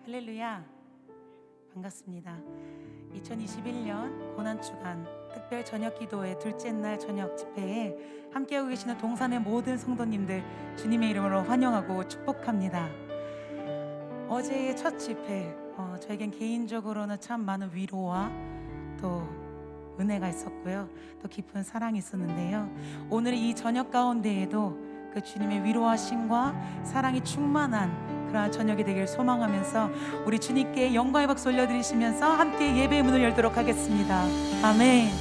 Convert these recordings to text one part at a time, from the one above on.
할렐루야, 반갑습니다. 2021년 고난주간 특별 저녁 기도회 둘째 날 저녁 집회에 함께하고 계시는 동산의 모든 성도님들 주님의 이름으로 환영하고 축복합니다. 어제의 첫 집회, 저에겐 개인적으로는 참 많은 위로와 또 은혜가 있었고요, 또 깊은 사랑이 있었는데요, 오늘 이 저녁 가운데에도 그 주님의 위로하심과 사랑이 충만한 그러한 저녁이 되길 소망하면서 우리 주님께 영광의 박수 올려드리시면서 함께 예배의 문을 열도록 하겠습니다. 아멘.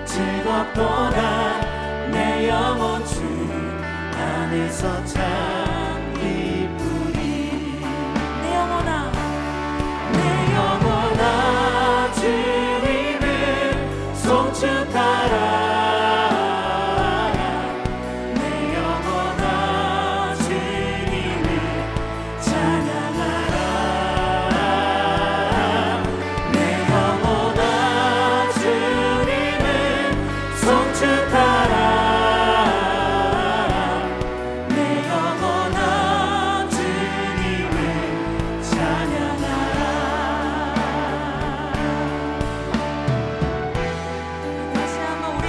즐겁도다 내 영혼 주 안에서 참 기쁘리. 내 영혼아 주님을 송축하라. 내 영혼아 주님을 찬양하라. 내 영혼아 주님을 송축하라. 내 영혼아 주님을 찬양하라. 다시 한번 우리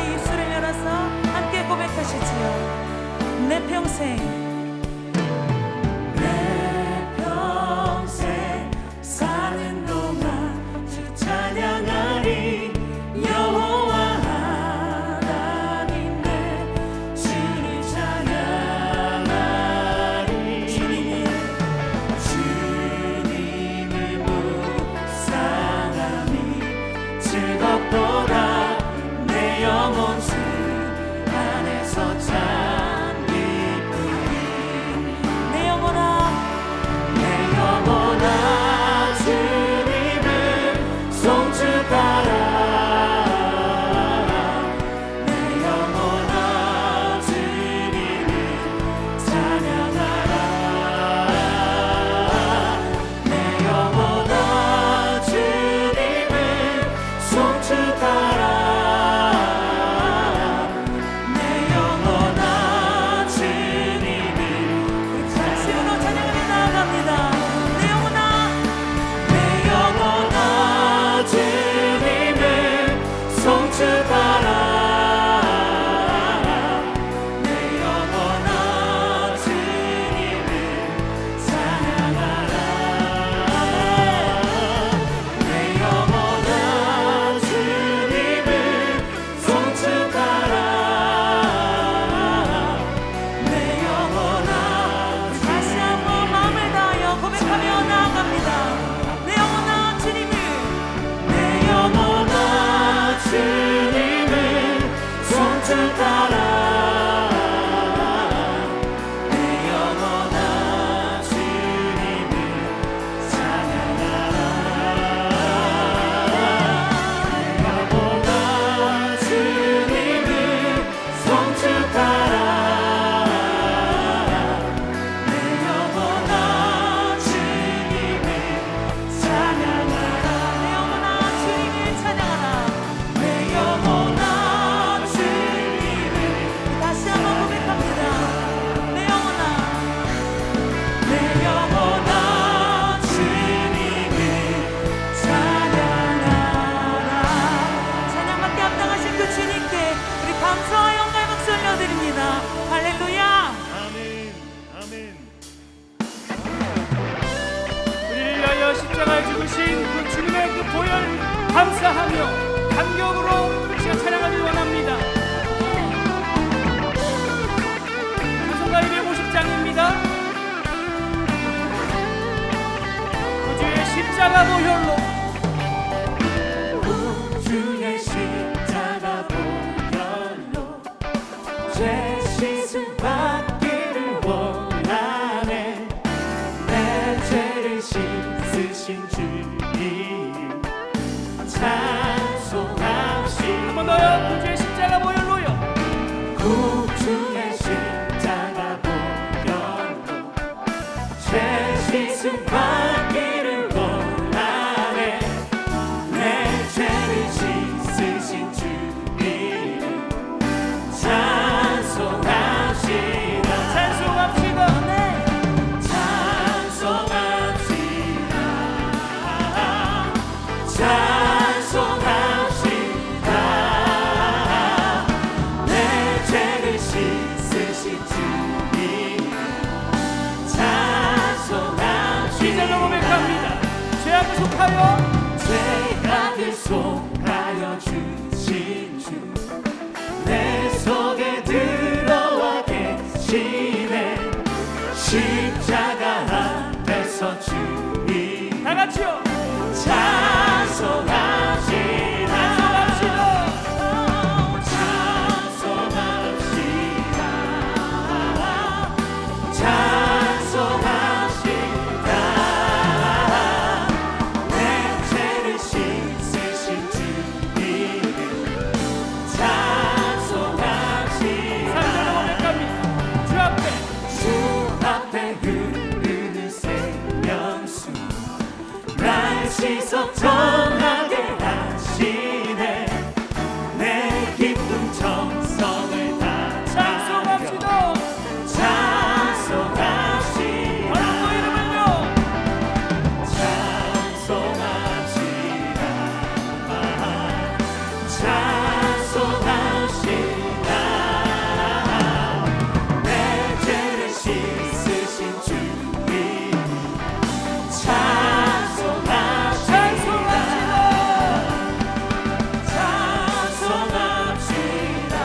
감사하며 감격으로 시간 찬양하길 원합니다. 찬송가 250장입니다. 주의 십자가 보혈로 주의 십자가 보혈로 죄 씻음 받기를 원하네. 내 죄를 씻으신 주님 찬송합시다. 한 번 더요. 주의 십자가 보혈로요. 구주의 십자가 보혈로 죄 씻음 받기를 원하네. 내 죄를 씻으신 주님 찬송합시다. 찬송합시다. 찬송합시다. 내 죄를 씻으신 주님 찬송합시다. 시작을 고백합니다. 죄악을 속하여 죄악을 속하여 주신 주 내 속에 들어와 계시네. 십자가 앞에서 주님 다 같이요. 찬송합시다. 찬송합시다. 찬송합시다. 내 죄를 씻으신 주님 찬송합시다. 고백합니다. 주 앞에 주 앞에 흐르는 생명수 날 씻어 정하게 하시네. 내 기쁨 정성을 다 찬송합시다. 찬송합시다. 하나님의 이름은요. 찬송합시다. 찬송합시다. 내 죄를 씻으신 주님 찬송합시다. 찬송합시다.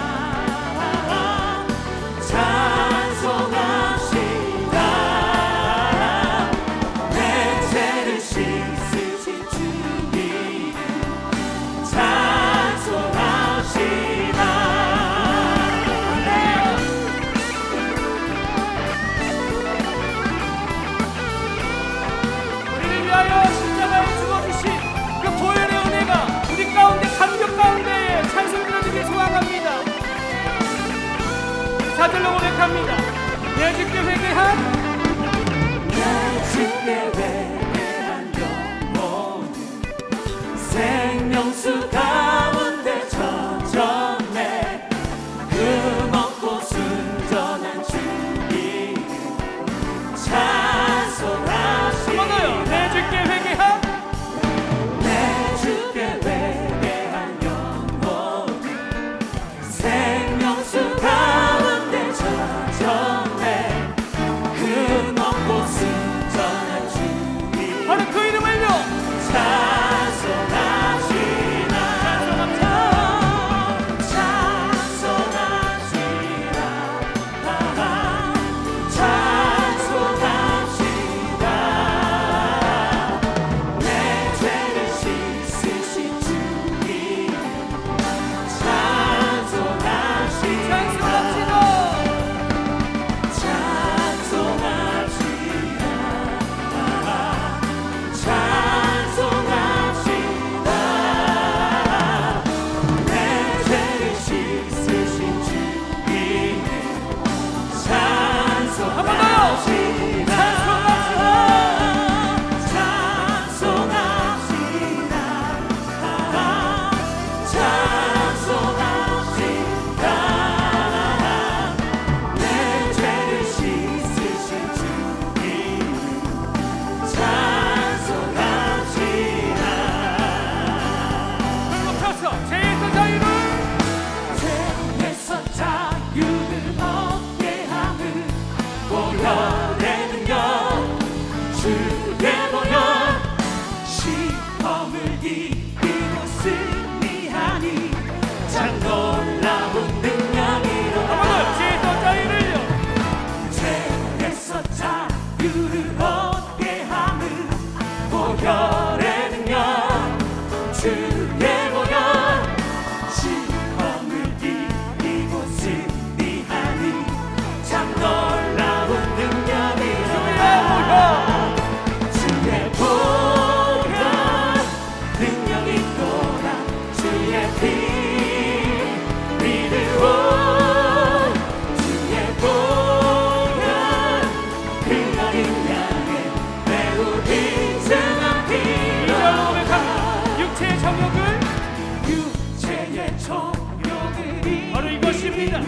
주십니다.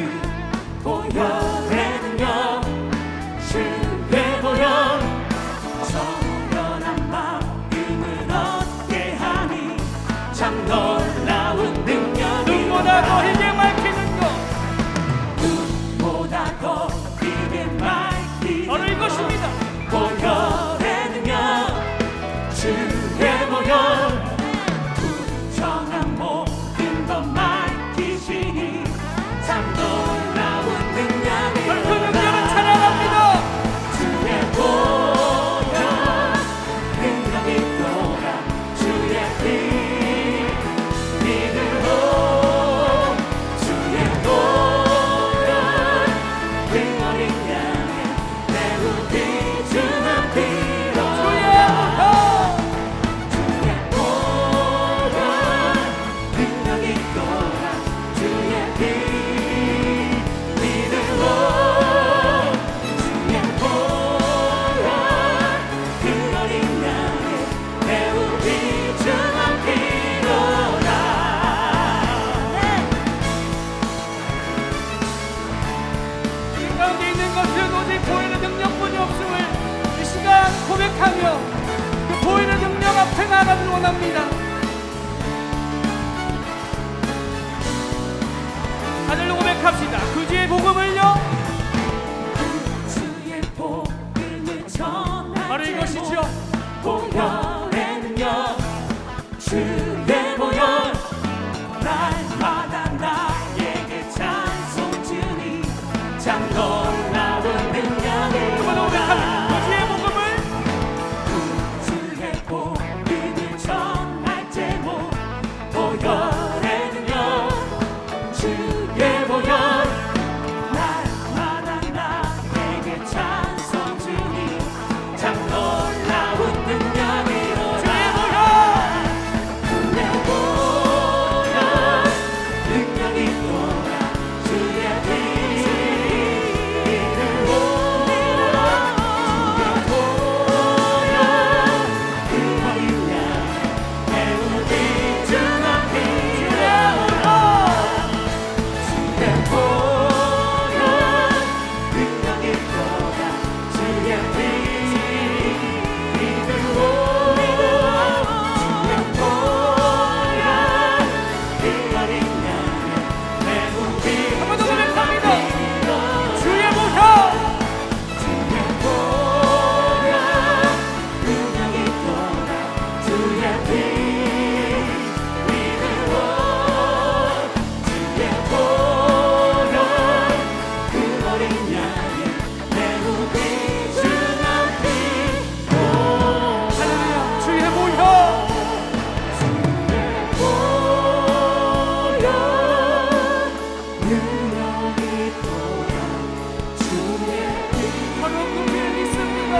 보혈의 능력 주의 보혈 정결한 마음을 얻게 하니 참 놀라운 능력이 눈보다 더 힘에 밝히는 것 눈보다 더 힘에 밝히는 바로 이것입니다. 보혈의 능력 주의 보혈 부정한 모든 것 밝히시니 참 놀라운 그 능력이로다 능력을 찬양합니다. 주의 보혈 능력이 또한 주의 피 믿으로 주의 보혈 그 어린 양의 매우 귀중한 피로 주의 보혈 능력이 또한 주의 피 믿으로 주의 보혈 그 어린 양의 매우 귀중한 피로다 이 가운데 있는 것은 오직 보혈의 능력뿐이 없음을 이 시간 고백하며 그 보혈의 능력 앞에 나가길 원합니다. 하늘로 고백합시다. 그 주의 복음을요. 주의 복음을 전할 바로 이것이죠. 보혈의 능력 주의 보혈 날마다 나에게 찬송 주니 참 놀라운 그분은 고백합니다. 그 주의 복음을 주의 복음을 전할 제목 보혈의 능력 주의 보혈 날마다 나에게 찬송 주니 참 놀라운 능력이로다 주의 보혈 능력이 또한 주의 피 믿으로 주의 보혈 그 어린 양의 매우 귀중한 피로다 주의 보혈 능력이 또한 주의 피 믿으로 주의 보혈 그 어린 양의 매우 한번 더 귀중한 고백합니다. 피로다 주의 보혈 주의 보혈 능력이 또한 주의 피 믿으로 주의 보혈 그 어린 양의 매우 귀중한 피로 할렐루야. 주의 보혈 보혈 능력이 또한 주의 피 바로 그 위에 있습니다.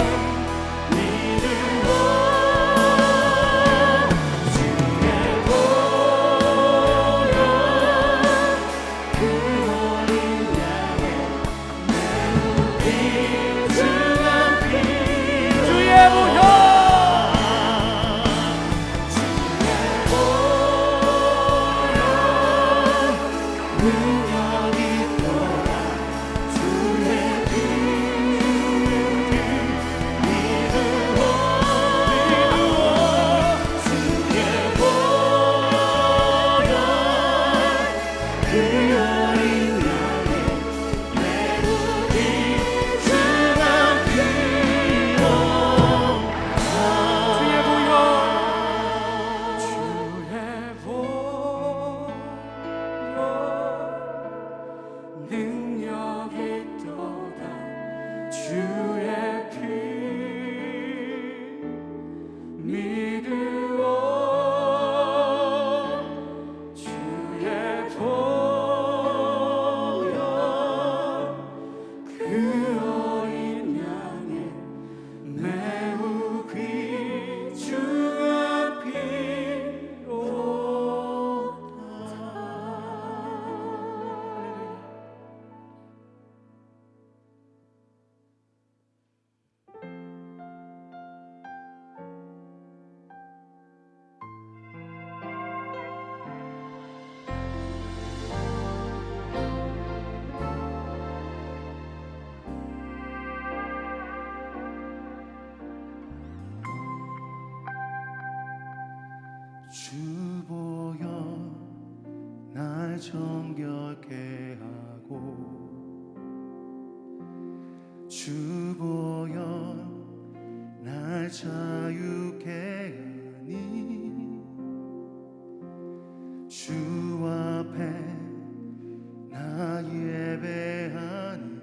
믿으로 주의 보혈 그 어린 양의 매우 귀중한 피로 주의 보혈 능력이 또한 주의 믿으로 주의 보혈 그 어린 양의 매우 귀중한 피로 주의 보혈 주의 보혈 능력이 또다 주의 피 믿으오 주의 보혈 그 어린 양의 매우 귀중한 피로다 주 보여 날 정결케 하고 주 보여 날 자유케 하니 주 앞에 나 예배하는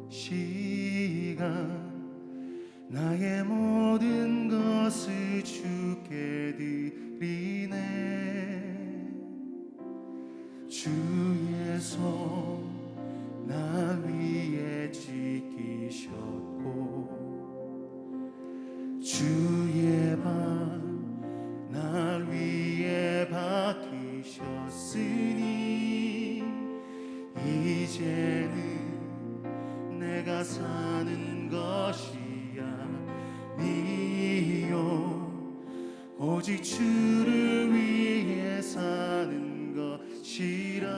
이 시간 나의 모든 것을 주께 드리네 주의 손 나 위에 지키셨고 주의 발 날 위에 박히셨으니 이제는 내가 사는 것이 아니요 오직 주를 위해 사는 것이라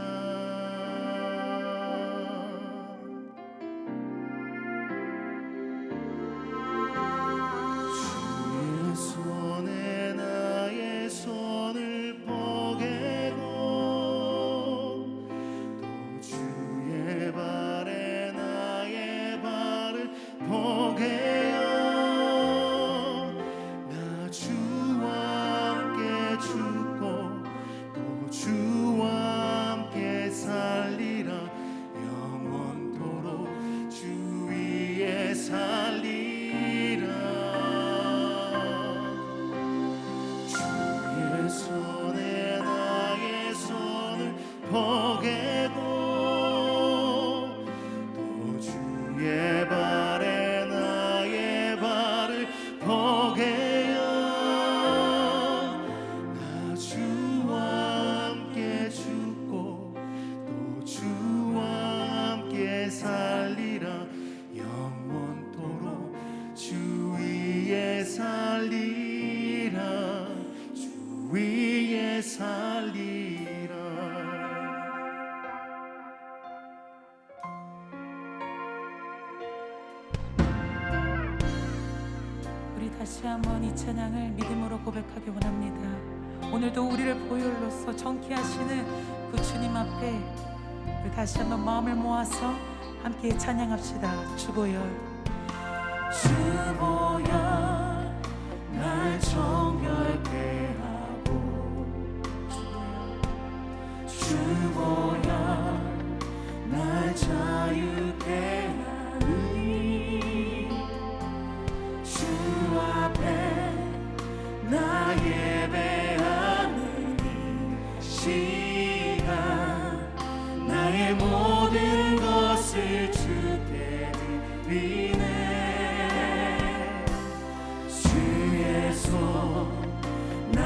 주의 손에 나의 손을 포개고 또 주의 발에 나의 발을 포개어 나 주와 함께 죽고 또 주와 함께 살리라 영원토록 주 위에 살리라 주의 손에 나의 손을 포개고 또 주의 발에 나의 발을 포개어 나 주와 함께 죽고 또 주와 함께 살리라 영원토록 주 위에 살리라 주 위에 살리라 우리 다시 한번 이 찬양을 믿음으로 고백하기 원합니다. 오늘도 우리를 보혈로서 정케하시는 그 주님 앞에 우리 다시 한번 마음을 모아서 함께 찬양합시다. 주보혈 주 보혈 날 정결케 하고 주 보혈 날 자유케 하니 주 앞에 나 예배하는 이 시간 나의 모든 것을 주께 드리네 주의 손 나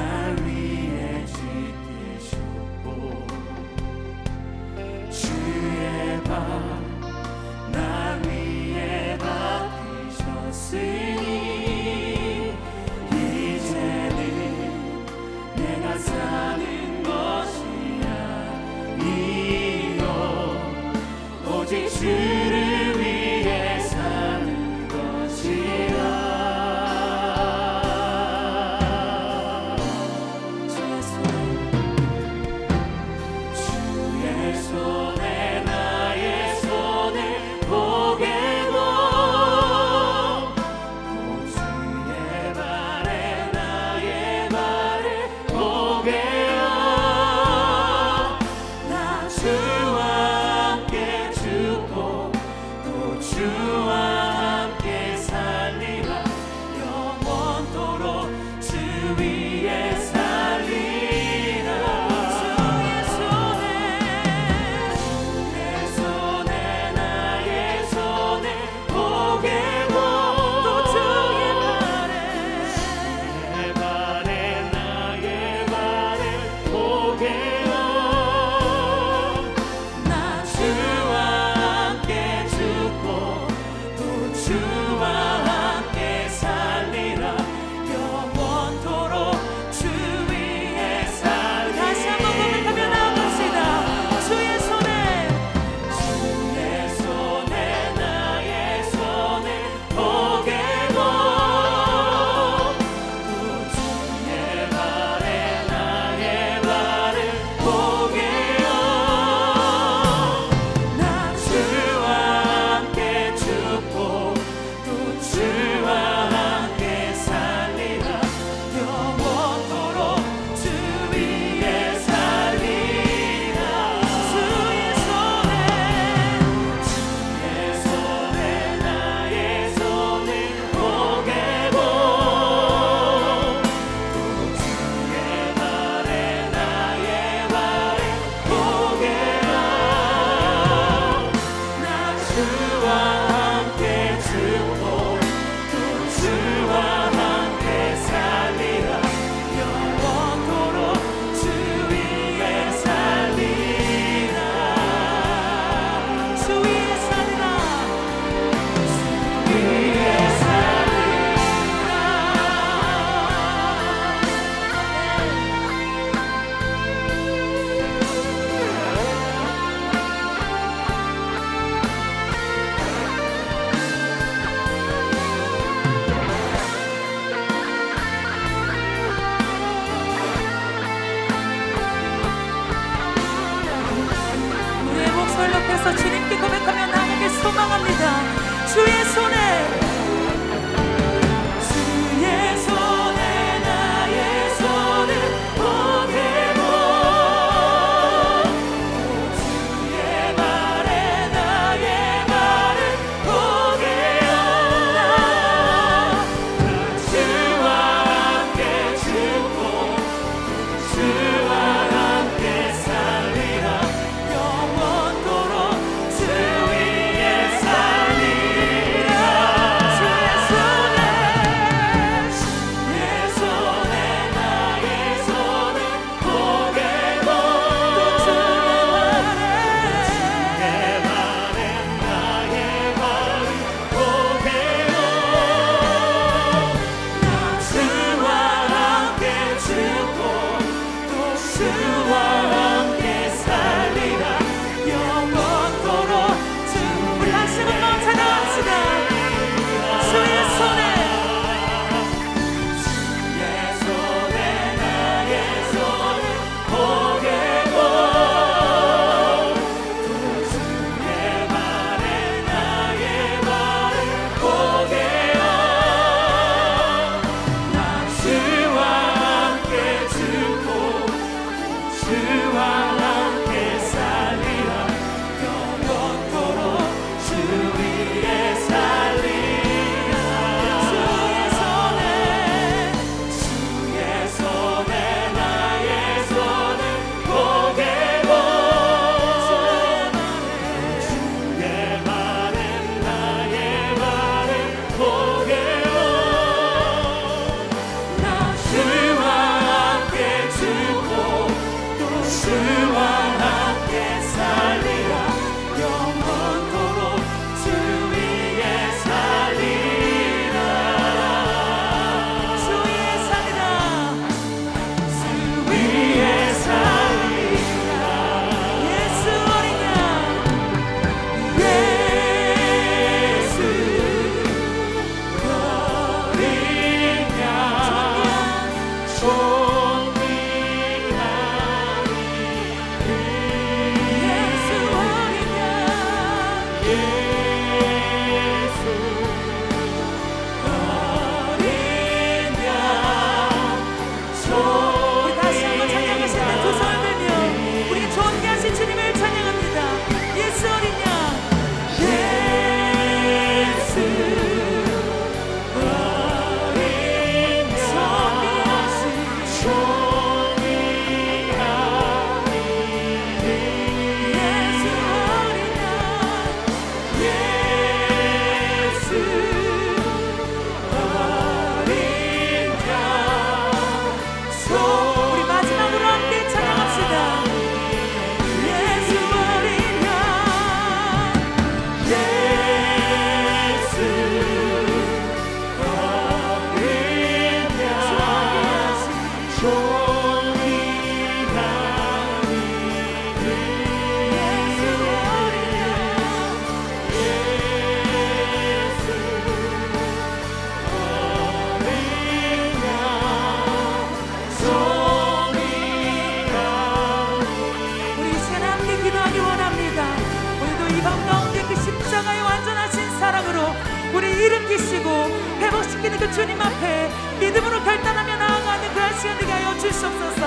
일으키시고 회복시키는 그 주님 앞에 믿음으로 결단하며 나아가는 그런 시간 되게 하여 주시옵소서.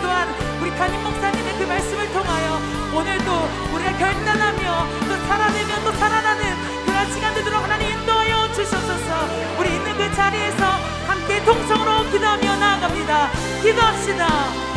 또한 우리 담임 목사님의 그 말씀을 통하여 오늘도 우리가 결단하며 또 살아내며 또 살아나는 그런 시간 되도록 하나님 인도하여 주시옵소서. 우리 있는 그 자리에서 함께 동성으로 기도하며 나아갑니다. 기도합시다.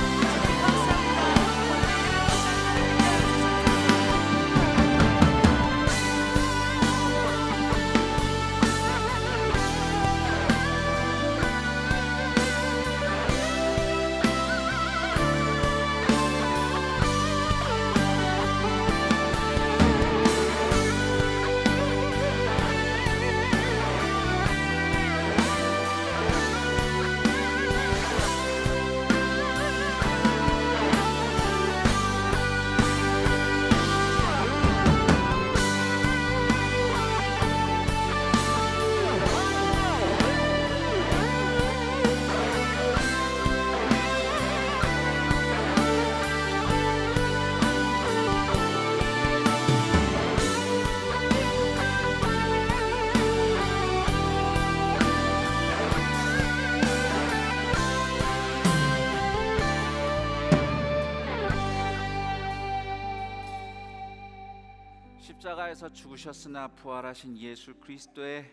십자가에서 죽으셨으나 부활하신 예수 그리스도의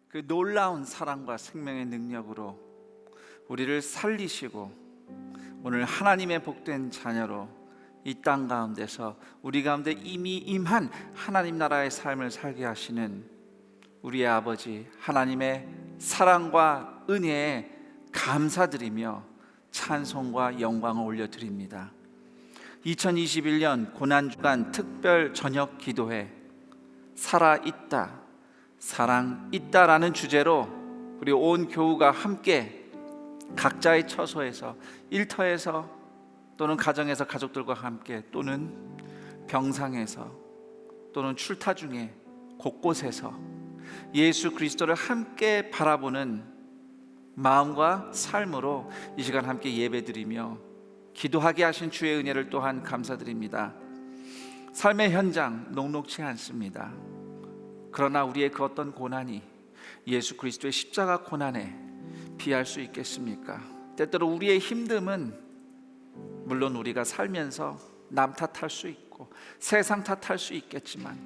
그 놀라운 사랑과 생명의 능력으로 우리를 살리시고 오늘 하나님의 복된 자녀로 이 땅 가운데서 우리 가운데 이미 임한 하나님 나라의 삶을 살게 하시는 우리의 아버지 하나님의 사랑과 은혜에 감사드리며 찬송과 영광을 올려드립니다. 2021년 고난주간 특별 저녁 기도회 살아있다, 사랑있다라는 주제로 우리 온 교우가 함께 각자의 처소에서 일터에서 또는 가정에서 가족들과 함께 또는 병상에서 또는 출타 중에 곳곳에서 예수 그리스도를 함께 바라보는 마음과 삶으로 이 시간 함께 예배드리며 기도하게 하신 주의 은혜를 또한 감사드립니다. 삶의 현장 녹록치 않습니다. 그러나 우리의 그 어떤 고난이 예수 그리스도의 십자가 고난에 비할 수 있겠습니까? 때때로 우리의 힘듦은 물론 우리가 살면서 남 탓할 수 있고 세상 탓할 수 있겠지만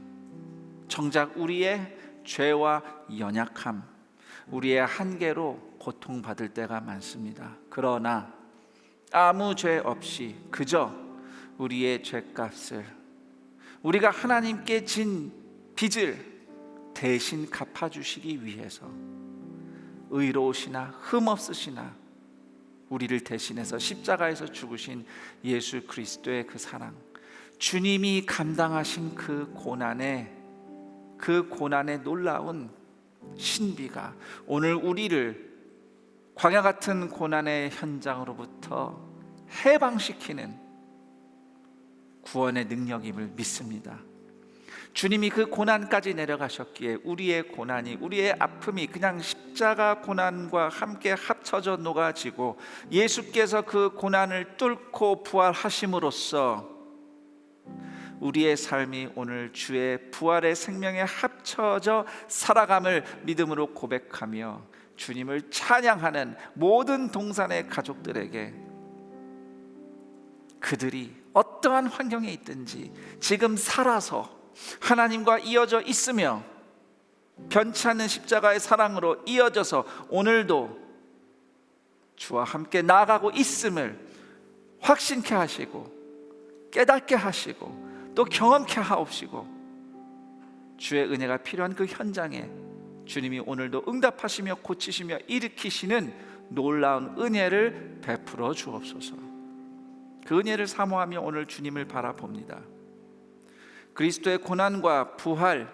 정작 우리의 죄와 연약함, 우리의 한계로 고통받을 때가 많습니다. 그러나 아무 죄 없이 그저 우리의 죄값을, 우리가 하나님께 진 빚을 대신 갚아주시기 위해서 의로우시나 흠없으시나 우리를 대신해서 십자가에서 죽으신 예수 그리스도의 그 사랑, 주님이 감당하신 그 고난의 놀라운 신비가 오늘 우리를 광야 같은 고난의 현장으로부터 해방시키는 구원의 능력임을 믿습니다. 주님이 그 고난까지 내려가셨기에 우리의 고난이, 우리의 아픔이 그냥 십자가 고난과 함께 합쳐져 녹아지고 예수께서 그 고난을 뚫고 부활하심으로써 우리의 삶이 오늘 주의 부활의 생명에 합쳐져 살아감을 믿음으로 고백하며 주님을 찬양하는 모든 동산의 가족들에게 그들이 어떠한 환경에 있든지 지금 살아서 하나님과 이어져 있으며 변치 않는 십자가의 사랑으로 이어져서 오늘도 주와 함께 나아가고 있음을 확신케 하시고 깨닫게 하시고 또 경험케 하옵시고 주의 은혜가 필요한 그 현장에 주님이 오늘도 응답하시며 고치시며 일으키시는 놀라운 은혜를 베풀어 주옵소서. 그 은혜를 사모하며 오늘 주님을 바라봅니다. 그리스도의 고난과 부활,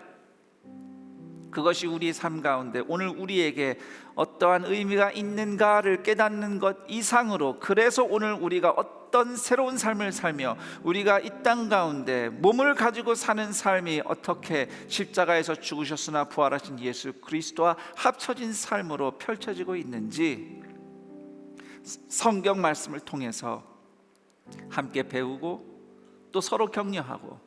그것이 우리 삶 가운데 오늘 우리에게 어떠한 의미가 있는가를 깨닫는 것 이상으로, 그래서 오늘 우리가 어떤 새로운 삶을 살며 우리가 이 땅 가운데 몸을 가지고 사는 삶이 어떻게 십자가에서 죽으셨으나 부활하신 예수 그리스도와 합쳐진 삶으로 펼쳐지고 있는지 성경 말씀을 통해서 함께 배우고 또 서로 격려하고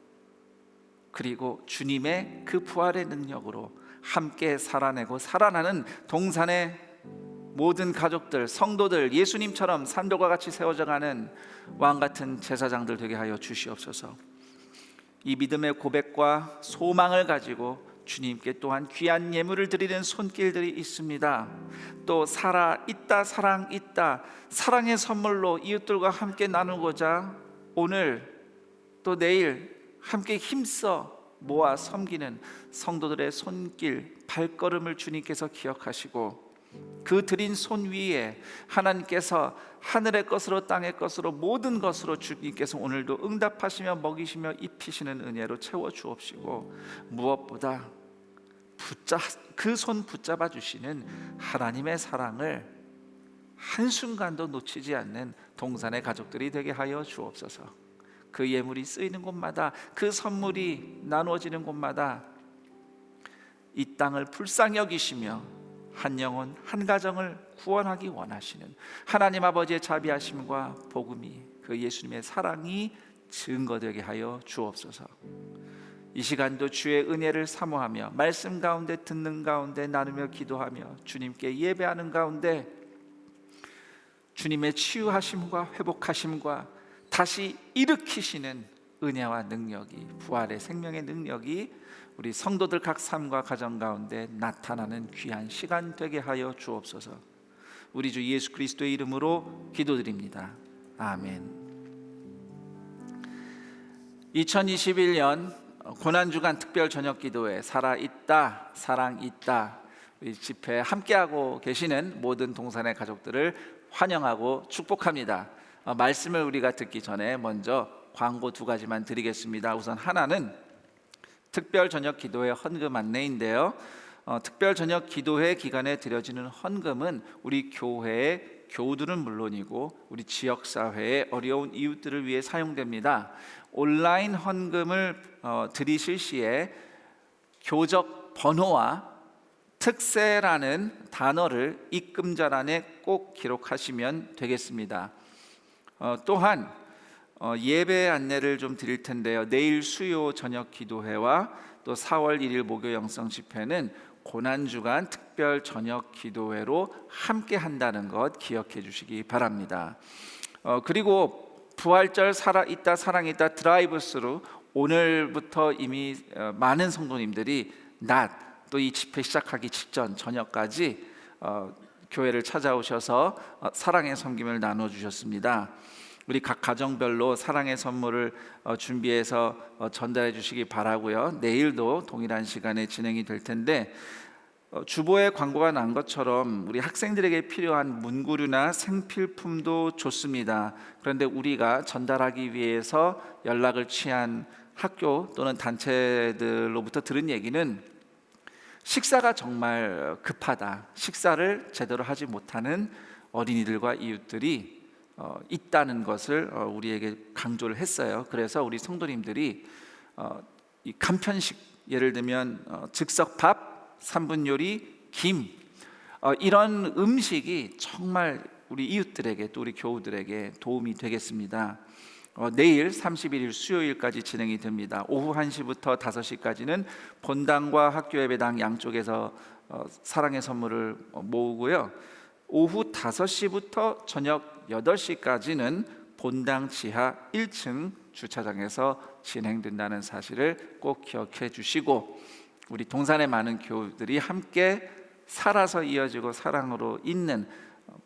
그리고 주님의 그 부활의 능력으로 함께 살아내고 살아나는 동산의 모든 가족들, 성도들, 예수님처럼 산들과 같이 세워져가는 왕같은 제사장들 되게 하여 주시옵소서. 이 믿음의 고백과 소망을 가지고 주님께 또한 귀한 예물을 드리는 손길들이 있습니다. 또 살아있다, 사랑있다, 사랑의 선물로 이웃들과 함께 나누고자 오늘 또 내일 함께 힘써 모아 섬기는 성도들의 손길, 발걸음을 주님께서 기억하시고 그 드린 손 위에 하나님께서 하늘의 것으로 땅의 것으로 모든 것으로 주님께서 오늘도 응답하시며 먹이시며 입히시는 은혜로 채워 주옵시고, 무엇보다 그 손 붙잡아 주시는 하나님의 사랑을 한순간도 놓치지 않는 동산의 가족들이 되게 하여 주옵소서. 그 예물이 쓰이는 곳마다, 그 선물이 나누어지는 곳마다 이 땅을 불쌍히 여기시며 한 영혼 한 가정을 구원하기 원하시는 하나님 아버지의 자비하심과 복음이, 그 예수님의 사랑이 증거되게 하여 주옵소서. 이 시간도 주의 은혜를 사모하며 말씀 가운데 듣는 가운데 나누며 기도하며 주님께 예배하는 가운데 주님의 치유하심과 회복하심과 다시 일으키시는 은혜와 능력이, 부활의 생명의 능력이 우리 성도들 각 삶과 가정 가운데 나타나는 귀한 시간 되게 하여 주옵소서. 우리 주 예수 그리스도의 이름으로 기도드립니다. 아멘. 2021년 고난주간 특별 저녁 기도회 살아있다, 사랑있다 우리 집회에 함께하고 계시는 모든 동산의 가족들을 환영하고 축복합니다. 말씀을 우리가 듣기 전에 먼저 광고 2가지만 드리겠습니다. 우선 하나는 특별 저녁 기도회 헌금 안내인데요. 특별 저녁 기도회 기간에 드려지는 헌금은 우리 교회의 교우들은 물론이고 우리 지역사회의 어려운 이웃들을 위해 사용됩니다. 온라인 헌금을 드리실 시에 교적 번호와 특세라는 단어를 입금자란에 꼭 기록하시면 되겠습니다. 또한 예배 안내를 좀 드릴 텐데요. 내일 수요 저녁 기도회와 또 4월 1일 목요 영성 집회는 고난주간 특별 저녁 기도회로 함께 한다는 것 기억해 주시기 바랍니다. 그리고 부활절 살아있다 사랑있다 드라이브스루 오늘부터 이미 많은 성도님들이 낮 또 이 집회 시작하기 직전 저녁까지 교회를 찾아오셔서 사랑의 섬김을 나눠주셨습니다. 우리 각 가정별로 사랑의 선물을 준비해서 전달해 주시기 바라고요. 내일도 동일한 시간에 진행이 될 텐데 주보에 광고가 난 것처럼 우리 학생들에게 필요한 문구류나 생필품도 좋습니다. 그런데 우리가 전달하기 위해서 연락을 취한 학교 또는 단체들로부터 들은 얘기는 식사가 정말 급하다, 식사를 제대로 하지 못하는 어린이들과 이웃들이 있다는 것을 우리에게 강조를 했어요. 그래서 우리 성도님들이 이 간편식, 예를 들면 즉석밥, 3분 요리, 김 이런 음식이 정말 우리 이웃들에게 또 우리 교우들에게 도움이 되겠습니다. 내일 31일 수요일까지 진행이 됩니다. 오후 1시부터 5시까지는 본당과 학교 예배당 양쪽에서 사랑의 선물을 모으고요. 오후 5시부터 저녁 8시까지는 본당 지하 1층 주차장에서 진행된다는 사실을 꼭 기억해 주시고, 우리 동산의 많은 교우들이 함께 살아서 이어지고 사랑으로 잇는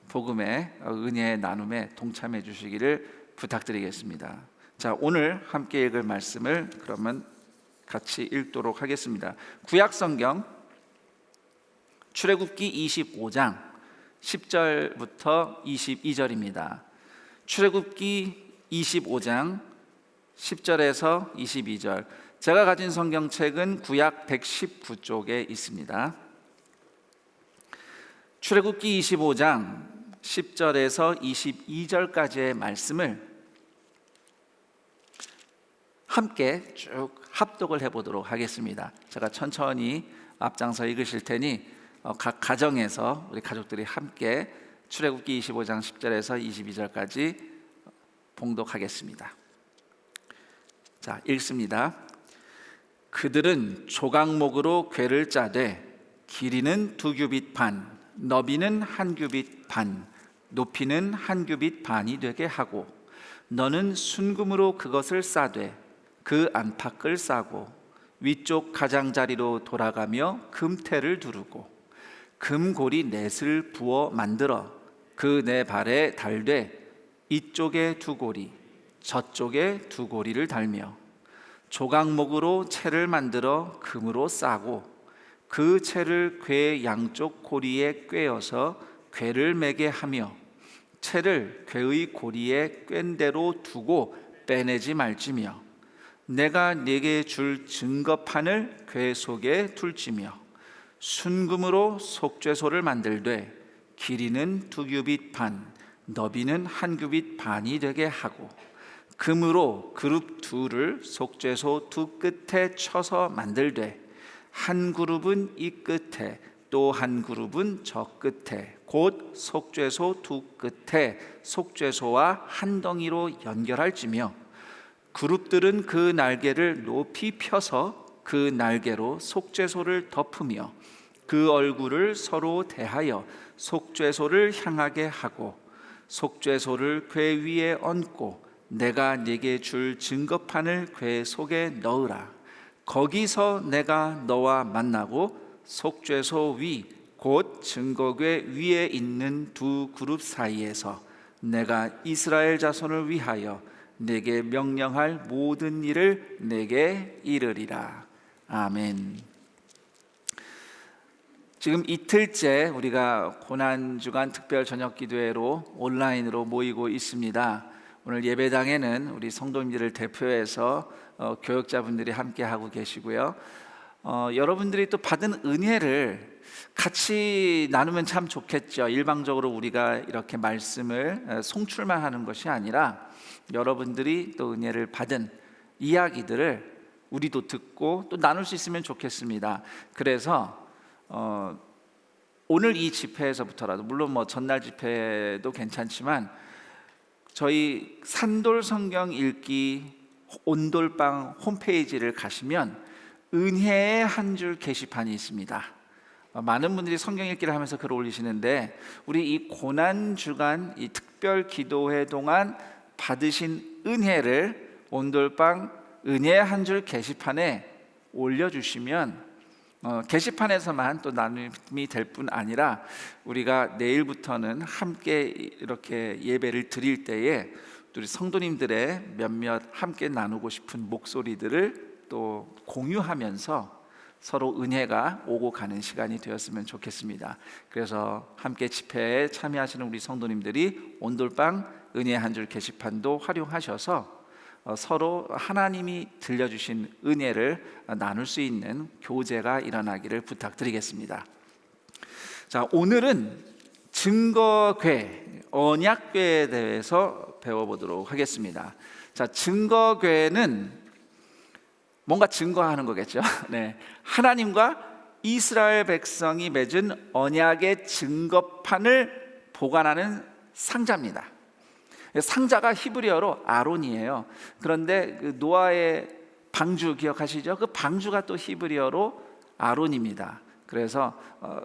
복음의 은혜의 나눔에 동참해 주시기를 부탁드리겠습니다. 자, 오늘 함께 읽을 말씀을 그러면 같이 읽도록 하겠습니다. 구약성경 출애굽기 25장 10절부터 22절입니다. 출애굽기 25장 10절에서 22절. 제가 가진 성경책은 구약 119쪽에 있습니다. 출애굽기 25장 10절에서 22절까지의 말씀을 함께 쭉 합독을 해보도록 하겠습니다. 제가 천천히 앞장서 읽으실 테니 각 가정에서 우리 가족들이 함께 출애굽기 25장 10절에서 22절까지 봉독하겠습니다. 자, 읽습니다. 그들은 조각목으로 궤를 짜되 길이는 2규빗 반, 너비는 1규빗 반, 높이는 1규빗 반이 되게 하고 너는 순금으로 그것을 싸되 그 안팎을 싸고 위쪽 가장자리로 돌아가며 금테를 두르고 금고리 넷을 부어 만들어 그 네 발에 달되 이쪽에 2고리 저쪽에 2고리를 달며 조각목으로 채를 만들어 금으로 싸고 그 채를 궤 양쪽 고리에 꿰어서 궤를 매게 하며 채를 궤의 고리에 꿰인 대로 두고 빼내지 말지며 내가 네게 줄 증거판을 궤 속에 둘지며 순금으로 속죄소를 만들되 길이는 2규빗 반, 너비는 1규빗 반이 되게 하고 금으로 그룹 둘을 속죄소 두 끝에 쳐서 만들되 한 그룹은 이 끝에 또 한 그룹은 저 끝에 곧 속죄소 두 끝에 속죄소와 한 덩이로 연결할지며 그룹들은 그 날개를 높이 펴서 그 날개로 속죄소를 덮으며 그 얼굴을 서로 대하여 속죄소를 향하게 하고 속죄소를 궤 위에 얹고 내가 네게 줄 증거판을 궤 속에 넣으라. 거기서 내가 너와 만나고 속죄소 위 곧 증거궤 위에 있는 두 그룹 사이에서 내가 이스라엘 자손을 위하여 내게 명령할 모든 일을 내게 이르리라. 아멘. 지금 이틀째 우리가 고난주간 특별 저녁기도회로 온라인으로 모이고 있습니다. 오늘 예배당에는 우리 성도님들을 대표해서 교역자분들이 함께 하고 계시고요. 여러분들이 또 받은 은혜를 같이 나누면 참 좋겠죠. 일방적으로 우리가 이렇게 말씀을 송출만 하는 것이 아니라 여러분들이 또 은혜를 받은 이야기들을 우리도 듣고 또 나눌 수 있으면 좋겠습니다. 그래서 오늘 이 집회에서부터라도 물론 뭐 전날 집회도 괜찮지만 저희 산돌 성경 읽기 온돌방 홈페이지를 가시면 은혜의 한 줄 게시판이 있습니다. 많은 분들이 성경 읽기를 하면서 글을 올리시는데 우리 이 고난주간 이 특별 기도회 동안 받으신 은혜를 온돌방 은혜의 한 줄 게시판에 올려주시면 게시판에서만 또 나눔이 될 뿐 아니라 우리가 내일부터는 함께 이렇게 예배를 드릴 때에 우리 성도님들의 몇몇 함께 나누고 싶은 목소리들을 또 공유하면서 서로 은혜가 오고 가는 시간이 되었으면 좋겠습니다. 그래서 함께 집회에 참여하시는 우리 성도님들이 온돌방 은혜 한 줄 게시판도 활용하셔서 서로 하나님이 들려주신 은혜를 나눌 수 있는 교제가 일어나기를 부탁드리겠습니다. 자, 오늘은 증거궤, 언약궤에 대해서 배워보도록 하겠습니다. 자, 증거궤는 뭔가 증거하는 거겠죠. 네, 하나님과 이스라엘 백성이 맺은 언약의 증거판을 보관하는 상자입니다. 상자가 히브리어로 아론이에요. 그런데 그 노아의 방주 기억하시죠? 그 방주가 또 히브리어로 아론입니다. 그래서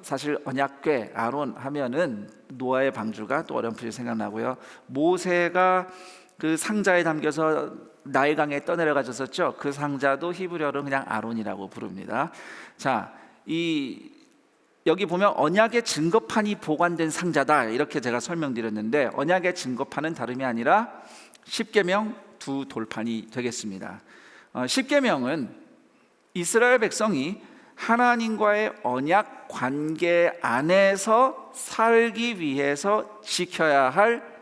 사실 언약궤 아론 하면은 노아의 방주가 또 어렴풋이 생각나고요. 모세가 그 상자에 담겨서 나일강에 떠내려 가셨었죠. 그 상자도 히브리어로 그냥 아론이라고 부릅니다. 자, 여기 보면 언약의 증거판이 보관된 상자다 이렇게 제가 설명드렸는데 언약의 증거판은 다름이 아니라 십계명 두 돌판이 되겠습니다. 십계명은 이스라엘 백성이 하나님과의 언약 관계 안에서 살기 위해서 지켜야 할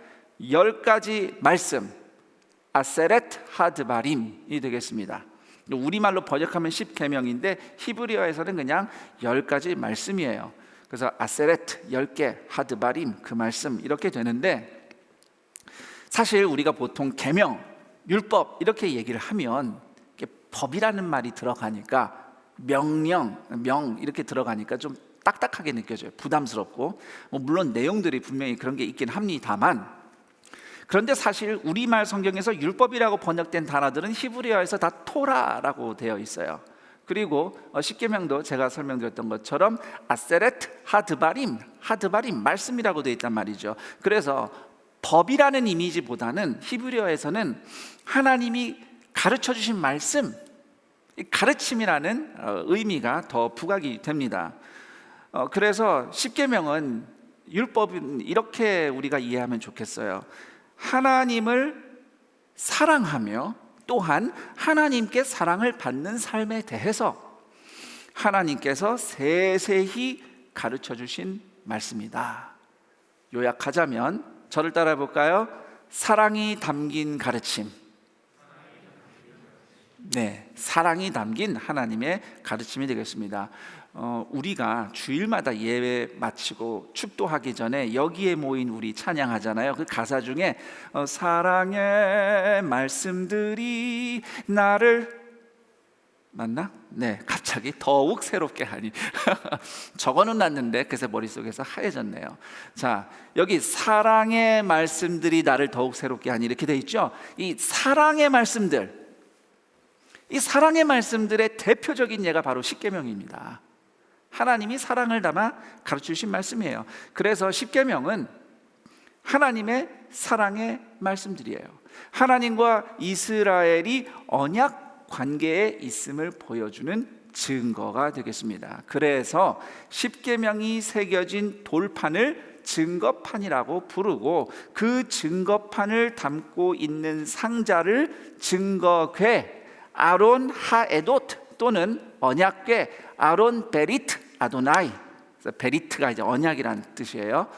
10가지 말씀, 아세렛 하드바림이 되겠습니다. 우리말로 번역하면 10계명인데 히브리어에서는 그냥 10가지 말씀이에요. 그래서 아세렛 10개, 하드바림 그 말씀 이렇게 되는데 사실 우리가 보통 계명, 율법 이렇게 얘기를 하면 법이라는 말이 들어가니까 명령, 명 이렇게 들어가니까 좀 딱딱하게 느껴져요. 부담스럽고 물론 내용들이 분명히 그런 게 있긴 합니다만 그런데 사실 우리말 성경에서 율법이라고 번역된 단어들은 히브리어에서 다 토라라고 되어 있어요. 그리고 십계명도 제가 설명드렸던 것처럼 아세레트 하드바림 말씀이라고 되어 있단 말이죠. 그래서 법이라는 이미지보다는 히브리어에서는 하나님이 가르쳐 주신 말씀, 가르침이라는 의미가 더 부각이 됩니다. 그래서 십계명은, 율법은 이렇게 우리가 이해하면 좋겠어요. 하나님을 사랑하며 또한 하나님께 사랑을 받는 삶에 대해서 하나님께서 세세히 가르쳐 주신 말씀이다. 요약하자면 저를 따라해 볼까요? 사랑이 담긴 가르침. 네, 사랑이 담긴 하나님의 가르침이 되겠습니다. 우리가 주일마다 예배 마치고 축도하기 전에 여기에 모인 우리 찬양하잖아요. 그 가사 중에 사랑의 말씀들이 나를 맞나? 네, 갑자기 더욱 새롭게 하니 적어는 놨는데 그새 머릿속에서 하얘졌네요. 자, 여기 사랑의 말씀들이 나를 더욱 새롭게 하니 이렇게 돼 있죠. 이 사랑의 말씀들, 이 사랑의 말씀들의 대표적인 예가 바로 십계명입니다. 하나님이 사랑을 담아 가르치신 말씀이에요. 그래서 십계명은 하나님의 사랑의 말씀들이에요. 하나님과 이스라엘이 언약 관계에 있음을 보여주는 증거가 되겠습니다. 그래서 십계명이 새겨진 돌판을 증거판이라고 부르고 그 증거판을 담고 있는 상자를 증거궤 아론 하에도트 또는 언약궤 아론 베리트 아도나이, 베리트가 이제 언약이라는 뜻이에요.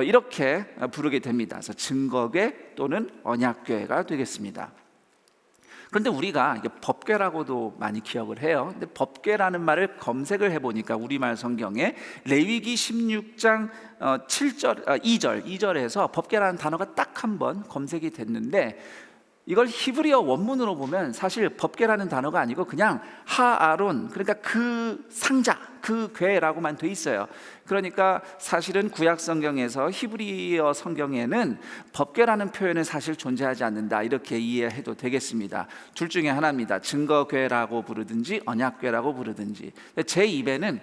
이렇게 부르게 됩니다. 그래서 증거궤 또는 언약궤가 되겠습니다. 그런데 우리가 이게 법궤라고도 많이 기억을 해요. 근데 법궤라는 말을 검색을 해보니까 우리말 성경에 레위기 16장 2절에서 법궤라는 단어가 딱 한 번 검색이 됐는데 이걸 히브리어 원문으로 보면 사실 법궤라는 단어가 아니고 그냥 하아론, 그러니까 그 상자, 그 궤라고만 돼 있어요. 그러니까 사실은 구약 성경에서 히브리어 성경에는 법궤라는 표현은 사실 존재하지 않는다, 이렇게 이해해도 되겠습니다. 둘 중에 하나입니다. 증거궤라고 부르든지 언약궤라고 부르든지. 제 입에는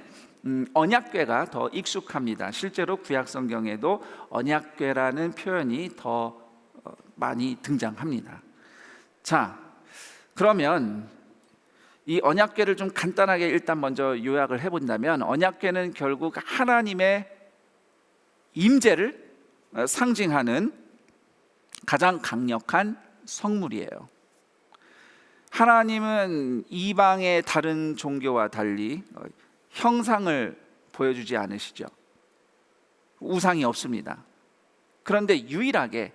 언약궤가 더 익숙합니다. 실제로 구약 성경에도 언약궤라는 표현이 더 많이 등장합니다. 자, 그러면 이 언약궤를 좀 간단하게 일단 먼저 요약을 해본다면 언약궤는 결국 하나님의 임재를 상징하는 가장 강력한 성물이에요. 하나님은 이방의 다른 종교와 달리 형상을 보여주지 않으시죠. 우상이 없습니다. 그런데 유일하게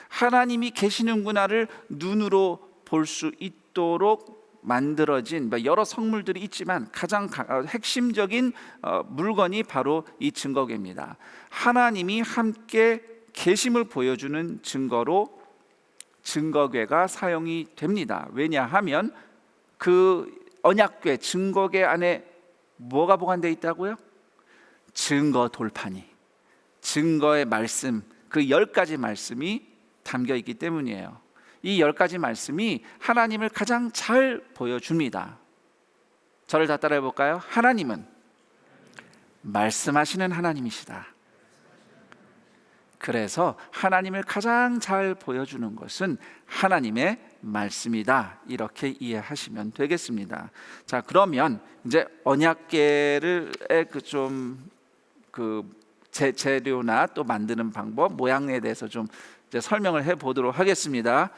하나님이 계시는구나를 눈으로 볼 수 있도록 만들어진 여러 성물들이 있지만 가장 핵심적인 물건이 바로 이 증거궤입니다. 하나님이 함께 계심을 보여주는 증거로 증거궤가 사용이 됩니다. 왜냐하면 그 언약궤, 증거궤 안에 뭐가 보관되어 있다고요? 증거 돌판이, 증거의 말씀, 그 10가지 말씀이 담겨 있기 때문이에요. 이 10가지 말씀이 하나님을 가장 잘 보여줍니다. 저를 다 따라해 볼까요? 하나님은 말씀하시는 하나님이시다. 그래서 하나님을 가장 잘 보여주는 것은 하나님의 말씀이다, 이렇게 이해하시면 되겠습니다. 자, 그러면 이제 언약궤를 재료나 또 만드는 방법, 모양에 대해서 좀 이제 설명을 해보도록 하겠습니다.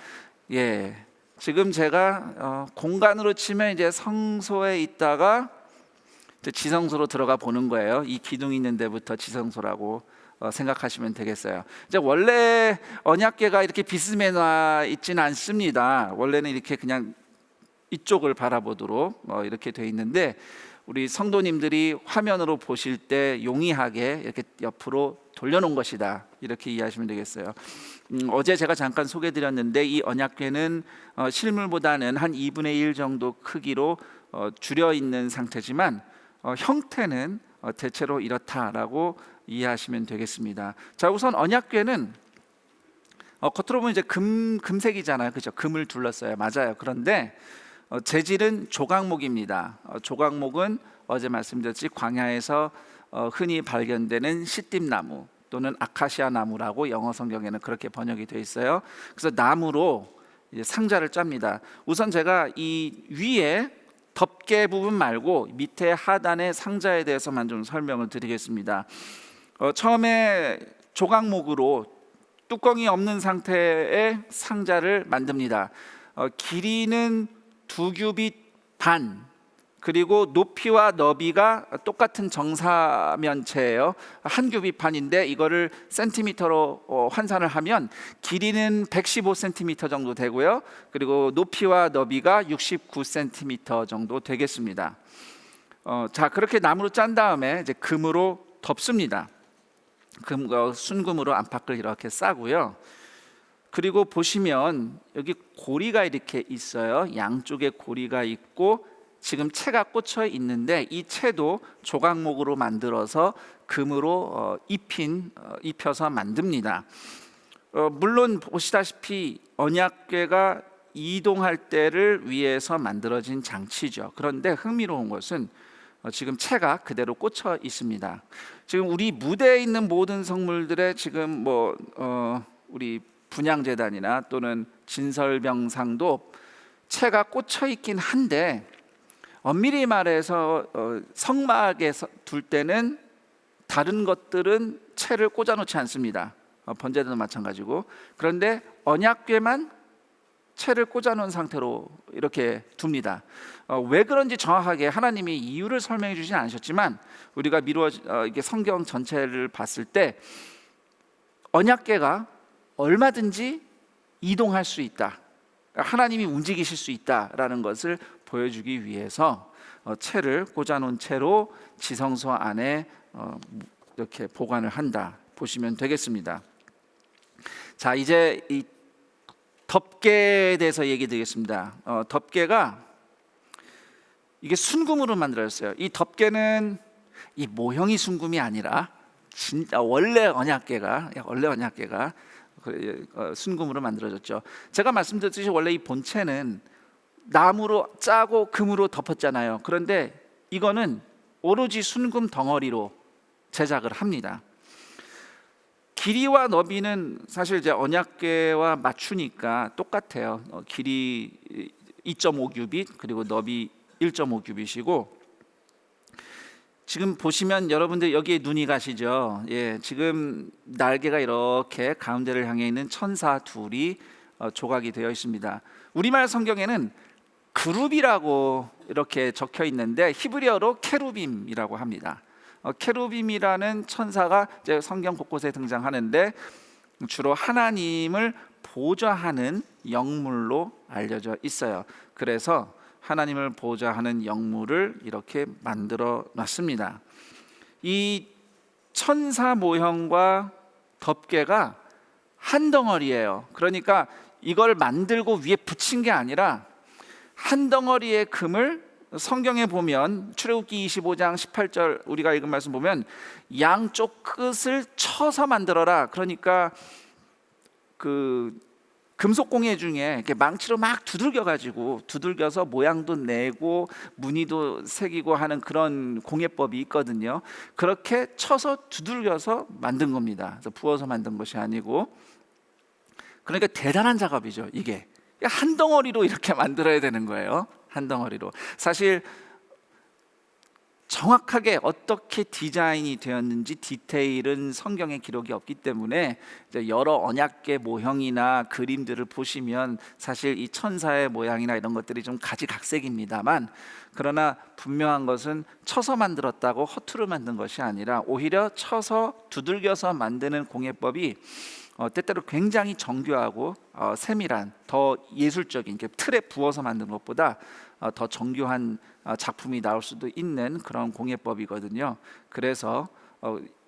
예, 지금 제가 공간으로 치면 이제 성소에 있다가 이제 지성소로 들어가 보는 거예요. 이 기둥이 있는 데부터 지성소라고 생각하시면 되겠어요. 이제 원래 언약궤가 이렇게 비스듬해 놔 있지는 않습니다. 원래는 이렇게 그냥 이쪽을 바라보도록 이렇게 돼 있는데 우리 성도님들이 화면으로 보실 때 용이하게 이렇게 옆으로 돌려놓은 것이다, 이렇게 이해하시면 되겠어요. 어제 제가 잠깐 소개드렸는데 이 언약궤는 실물보다는 한 2분의 1 정도 크기로 줄여 있는 상태지만 형태는 대체로 이렇다라고 이해하시면 되겠습니다. 자, 우선 언약궤는 겉으로 보면 이제 금색이잖아요, 그렇죠? 금을 둘렀어요, 맞아요. 그런데 재질은 조각목입니다. 조각목은 어제 말씀드렸지 광야에서 흔히 발견되는 시띠나무 또는 아카시아 나무라고 영어 성경에는 그렇게 번역이 되어 있어요. 그래서 나무로 이제 상자를 짭니다. 우선 제가 이 위에 덮개 부분 말고 밑에 하단의 상자에 대해서만 좀 설명을 드리겠습니다. 처음에 조각목으로 뚜껑이 없는 상태의 상자를 만듭니다. 길이는 2규빗 반, 그리고 높이와 너비가 똑같은 정사면체예요. 1규빗 반인데 이거를 센티미터로 환산을 하면 길이는 115cm 정도 되고요. 그리고 높이와 너비가 69cm 정도 되겠습니다. 자, 그렇게 나무로 짠 다음에 이제 금으로 덮습니다. 순금으로 안팎을 이렇게 싸고요. 그리고 보시면 여기 고리가 이렇게 있어요. 양쪽에 고리가 있고 지금 채가 꽂혀 있는데 이 채도 조각목으로 만들어서 금으로 입혀서 만듭니다. 물론 보시다시피 언약궤가 이동할 때를 위해서 만들어진 장치죠. 그런데 흥미로운 것은 지금 채가 그대로 꽂혀 있습니다. 지금 우리 무대에 있는 모든 성물들의 지금 우리 분향제단이나 또는 진설병상도 채가 꽂혀 있긴 한데 엄밀히 말해서 성막에 둘 때는 다른 것들은 채를 꽂아놓지 않습니다. 번제도 마찬가지고. 그런데 언약궤만 채를 꽂아놓은 상태로 이렇게 둡니다. 왜 그런지 정확하게 하나님이 이유를 설명해 주진 않으셨지만 우리가 이게 성경 전체를 봤을 때 언약궤가 얼마든지 이동할 수 있다. 하나님이 움직이실 수 있다라는 것을 보여주기 위해서 채를 꽂아놓은 채로 지성소 안에 이렇게 보관을 한다 보시면 되겠습니다. 자, 이제 이 덮개에 대해서 얘기 드리겠습니다. 덮개가 이게 순금으로 만들어졌어요. 이 덮개는 이 모형이 순금이 아니라 진짜 원래 언약궤가 순금으로 만들어졌죠. 제가 말씀드렸듯이 원래 이 본체는 나무로 짜고 금으로 덮었잖아요. 그런데 이거는 오로지 순금 덩어리로 제작을 합니다. 길이와 너비는 사실 이제 언약궤와 맞추니까 똑같아요. 길이 2.5규빗 그리고 너비 1.5규빗이고 지금 보시면 여러분들 여기에 눈이 가시죠. 예, 지금 날개가 이렇게 가운데를 향해 있는 천사 둘이 조각이 되어 있습니다. 우리말 성경에는 그룹이라고 이렇게 적혀 있는데 히브리어로 케루빔이라고 합니다. 케루빔이라는 천사가 이제 성경 곳곳에 등장하는데 주로 하나님을 보좌하는 영물로 알려져 있어요. 그래서 하나님을 보좌하는 영물을 이렇게 만들어 놨습니다. 이 천사 모형과 덮개가 한 덩어리예요. 그러니까 이걸 만들고 위에 붙인 게 아니라 한 덩어리의 금을 성경에 보면 출애굽기 25장 18절 우리가 읽은 말씀 보면 양쪽 끝을 쳐서 만들어라. 그러니까 그 금속 공예 중에 이렇게 망치로 막 두들겨서 모양도 내고 무늬도 새기고 하는 그런 공예법이 있거든요. 그렇게 쳐서 두들겨서 만든 겁니다. 그래서 부어서 만든 것이 아니고, 그러니까 대단한 작업이죠. 이게 한 덩어리로 이렇게 만들어야 되는 거예요. 한 덩어리로. 사실 정확하게 어떻게 디자인이 되었는지 디테일은 성경에 기록이 없기 때문에 이제 여러 언약궤 모형이나 그림들을 보시면 사실 이 천사의 모양이나 이런 것들이 좀 가지각색입니다만, 그러나 분명한 것은 쳐서 만들었다고 허투루 만든 것이 아니라 오히려 쳐서 두들겨서 만드는 공예법이 때때로 굉장히 정교하고 세밀한, 더 예술적인, 틀에 부어서 만든 것보다 더 정교한 작품이 나올 수도 있는 그런 공예법이거든요. 그래서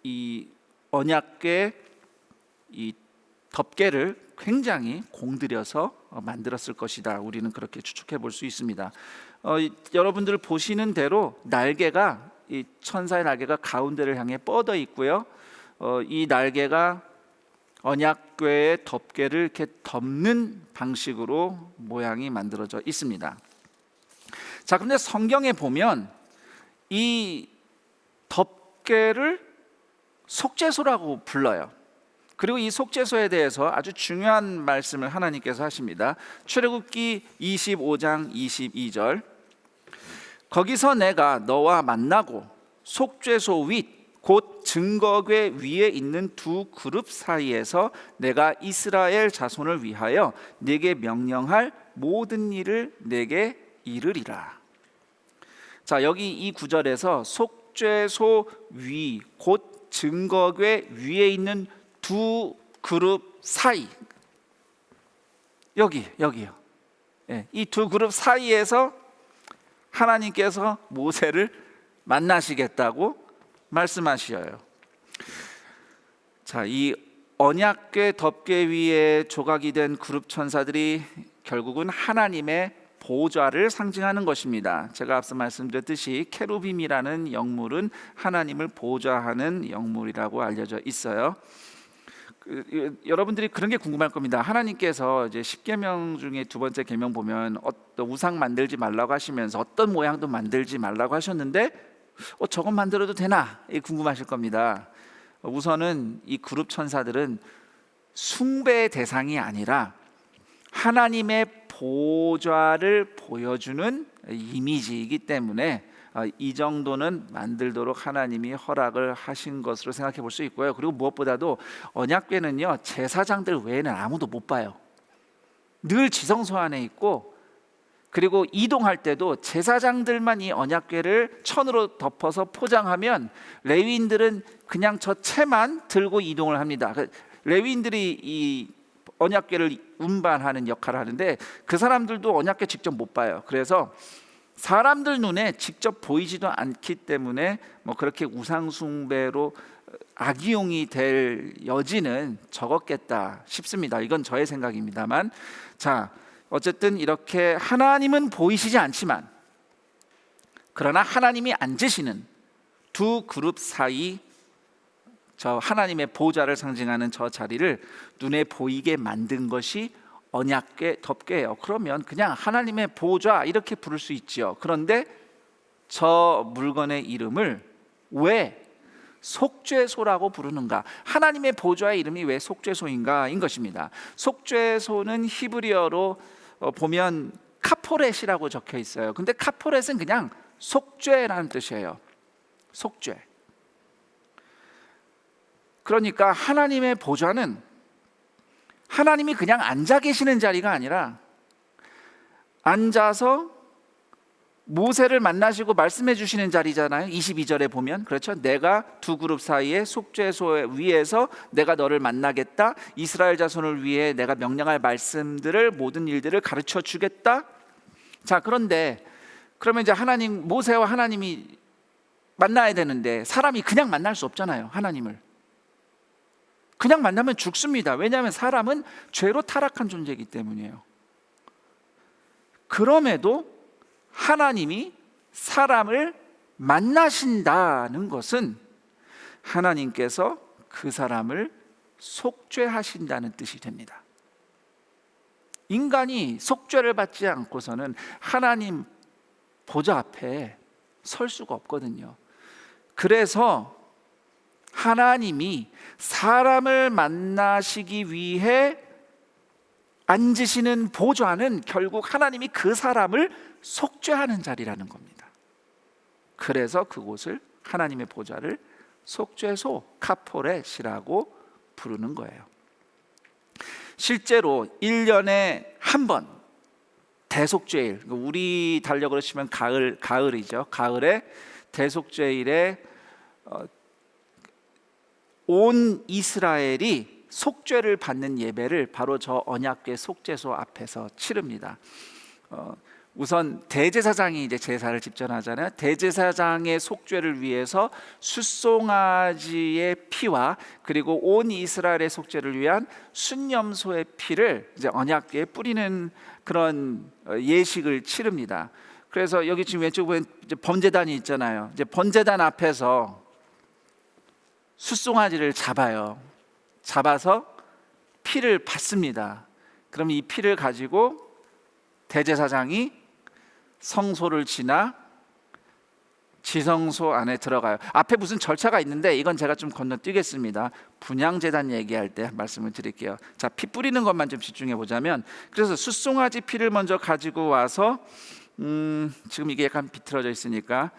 이 언약궤 이 덮개를 굉장히 공들여서 만들었을 것이다. 우리는 그렇게 추측해 볼 수 있습니다. 여러분들 보시는 대로 날개가, 이 천사의 날개가 가운데를 향해 뻗어 있고요. 이 날개가 언약궤의 덮개를 이렇게 덮는 방식으로 모양이 만들어져 있습니다. 자, 그런데 성경에 보면 이 덮개를 속죄소라고 불러요. 그리고 이 속죄소에 대해서 아주 중요한 말씀을 하나님께서 하십니다. 출애굽기 25장 22절, 거기서 내가 너와 만나고 속죄소 윗 곧 증거궤 위에 있는 두 그룹 사이에서 내가 이스라엘 자손을 위하여 네게 명령할 모든 일을 네게 이르리라. 자, 여기 이 구절에서 속죄소 위 곧 증거궤 위에 있는 두 그룹 사이, 여기요. 이 두 그룹 사이에서 하나님께서 모세를 만나시겠다고 말씀하셔요. 자, 이 언약궤 덮개 위에 조각이 된 그룹 천사들이 결국은 하나님의 보좌를 상징하는 것입니다. 제가 앞서 말씀드렸듯이 케루빔이라는 영물은 하나님을 보좌하는 영물이라고 알려져 있어요. 여러분들이 그런 게 궁금할 겁니다. 하나님께서 이제 10계명 중에 두 번째 계명 보면 어떤 우상 만들지 말라고 하시면서 어떤 모양도 만들지 말라고 하셨는데 저건 만들어도 되나? 궁금하실 겁니다. 우선은 이 그룹 천사들은 숭배의 대상이 아니라 하나님의 보좌를 보여주는 이미지이기 때문에 이 정도는 만들도록 하나님이 허락을 하신 것으로 생각해 볼 수 있고요. 그리고 무엇보다도 언약궤는요, 제사장들 외에는 아무도 못 봐요. 늘 지성소 안에 있고, 그리고 이동할 때도 제사장들만 이 언약궤를 천으로 덮어서 포장하면 레위인들은 그냥 저 채만 들고 이동을 합니다. 레위인들이 이 언약궤를 운반하는 역할을 하는데 그 사람들도 언약궤 직접 못 봐요. 그래서 사람들 눈에 직접 보이지도 않기 때문에 그렇게 우상숭배로 악용이 될 여지는 적었겠다 싶습니다. 이건 저의 생각입니다만, 자, 어쨌든 이렇게 하나님은 보이시지 않지만 그러나 하나님이 앉으시는 두 그룹 사이, 저 하나님의 보좌를 상징하는 저 자리를 눈에 보이게 만든 것이 언약궤 덮개예요. 그러면 그냥 하나님의 보좌 이렇게 부를 수 있지요. 그런데 저 물건의 이름을 왜 속죄소라고 부르는가? 하나님의 보좌의 이름이 왜 속죄소인가인 것입니다. 속죄소는 히브리어로 보면 카포렛이라고 적혀 있어요. 근데 카포렛은 그냥 속죄라는 뜻이에요. 속죄. 그러니까 하나님의 보좌는 하나님이 그냥 앉아 계시는 자리가 아니라 앉아서 모세를 만나시고 말씀해 주시는 자리잖아요. 22절에 보면, 그렇죠? 내가 두 그룹 사이에 속죄소 위에서 내가 너를 만나겠다. 이스라엘 자손을 위해 내가 명령할 말씀들을, 모든 일들을 가르쳐 주겠다. 자, 그런데 그러면 이제 모세와 하나님이 만나야 되는데 사람이 그냥 만날 수 없잖아요. 하나님을 그냥 만나면 죽습니다. 왜냐하면 사람은 죄로 타락한 존재이기 때문이에요. 그럼에도 하나님이 사람을 만나신다는 것은 하나님께서 그 사람을 속죄하신다는 뜻이 됩니다. 인간이 속죄를 받지 않고서는 하나님 보좌 앞에 설 수가 없거든요. 그래서 하나님이 사람을 만나시기 위해 앉으시는 보좌는 결국 하나님이 그 사람을 속죄하는 자리라는 겁니다. 그래서 그곳을, 하나님의 보좌를 속죄소, 카포렛이라고 부르는 거예요. 실제로 1년에 한 번 대속죄일, 우리 달력으로 치면 가을이죠. 가을에 대속죄일에 온 이스라엘이 속죄를 받는 예배를 바로 저 언약궤 속죄소 앞에서 치릅니다. 우선 대제사장이 이제 제사를 집전하잖아요. 대제사장의 속죄를 위해서 숫송아지의 피와 그리고 온 이스라엘의 속죄를 위한 순염소의 피를 이제 언약궤에 뿌리는 그런 예식을 치릅니다. 그래서 여기 지금 왼쪽 보면 이제 번제단이 있잖아요. 이제 번제단 앞에서 숫송아지를 잡아서 피를 받습니다. 그럼 이 피를 가지고 대제사장이 성소를 지나 지성소 안에 들어가요. 앞에 무슨 절차가 있는데 이건 제가 좀 건너뛰겠습니다. 분향제단 얘기할 때 말씀을 드릴게요. 자, 피 뿌리는 것만 좀 집중해 보자면, 그래서 숫송아지 피를 먼저 가지고 와서 지금 이게 약간 비틀어져 있으니까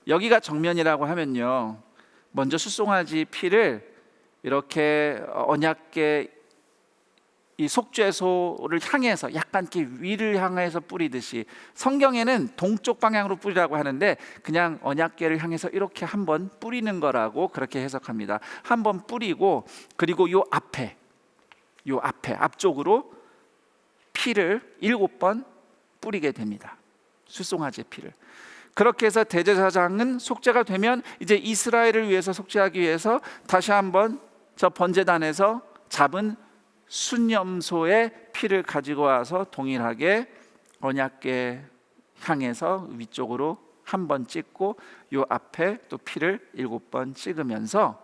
여기가 정면이라고 하면요, 먼저 숫송아지 피를 이렇게 언약궤 이 속죄소를 향해서 약간 이렇게 위를 향해서 뿌리듯이, 성경에는 동쪽 방향으로 뿌리라고 하는데 그냥 언약궤를 향해서 이렇게 한번 뿌리는 거라고 그렇게 해석합니다. 한번 뿌리고, 그리고 요 앞에 앞쪽으로 피를 7번 뿌리게 됩니다. 숫송아지의 피를. 그렇게 해서 대제사장은 속죄가 되면 이제 이스라엘을 위해서 속죄하기 위해서 다시 한번 저 번제단에서 잡은 순념소의 피를 가지고 와서 동일하게 언약궤 향해서 위쪽으로 한 번 찍고 요 앞에 또 피를 7번 찍으면서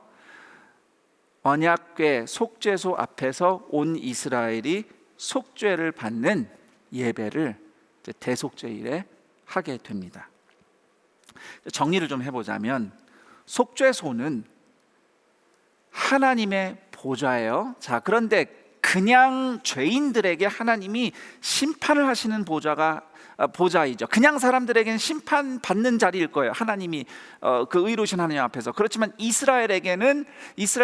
언약궤 속죄소 앞에서 온 이스라엘이 속죄를 받는 예배를 대속죄일에 하게 됩니다. 정리를 좀 해보자면, 속죄소는 하나님의 보좌예요. 자, 그런데 그냥 죄인들에게 하나님이 심판을 하시는 보좌이죠. 그냥 사람들에게는 심판받는 자리일 거예요. 하나님이 그 의로우신 하나님 앞에서. 그렇지만 이스라엘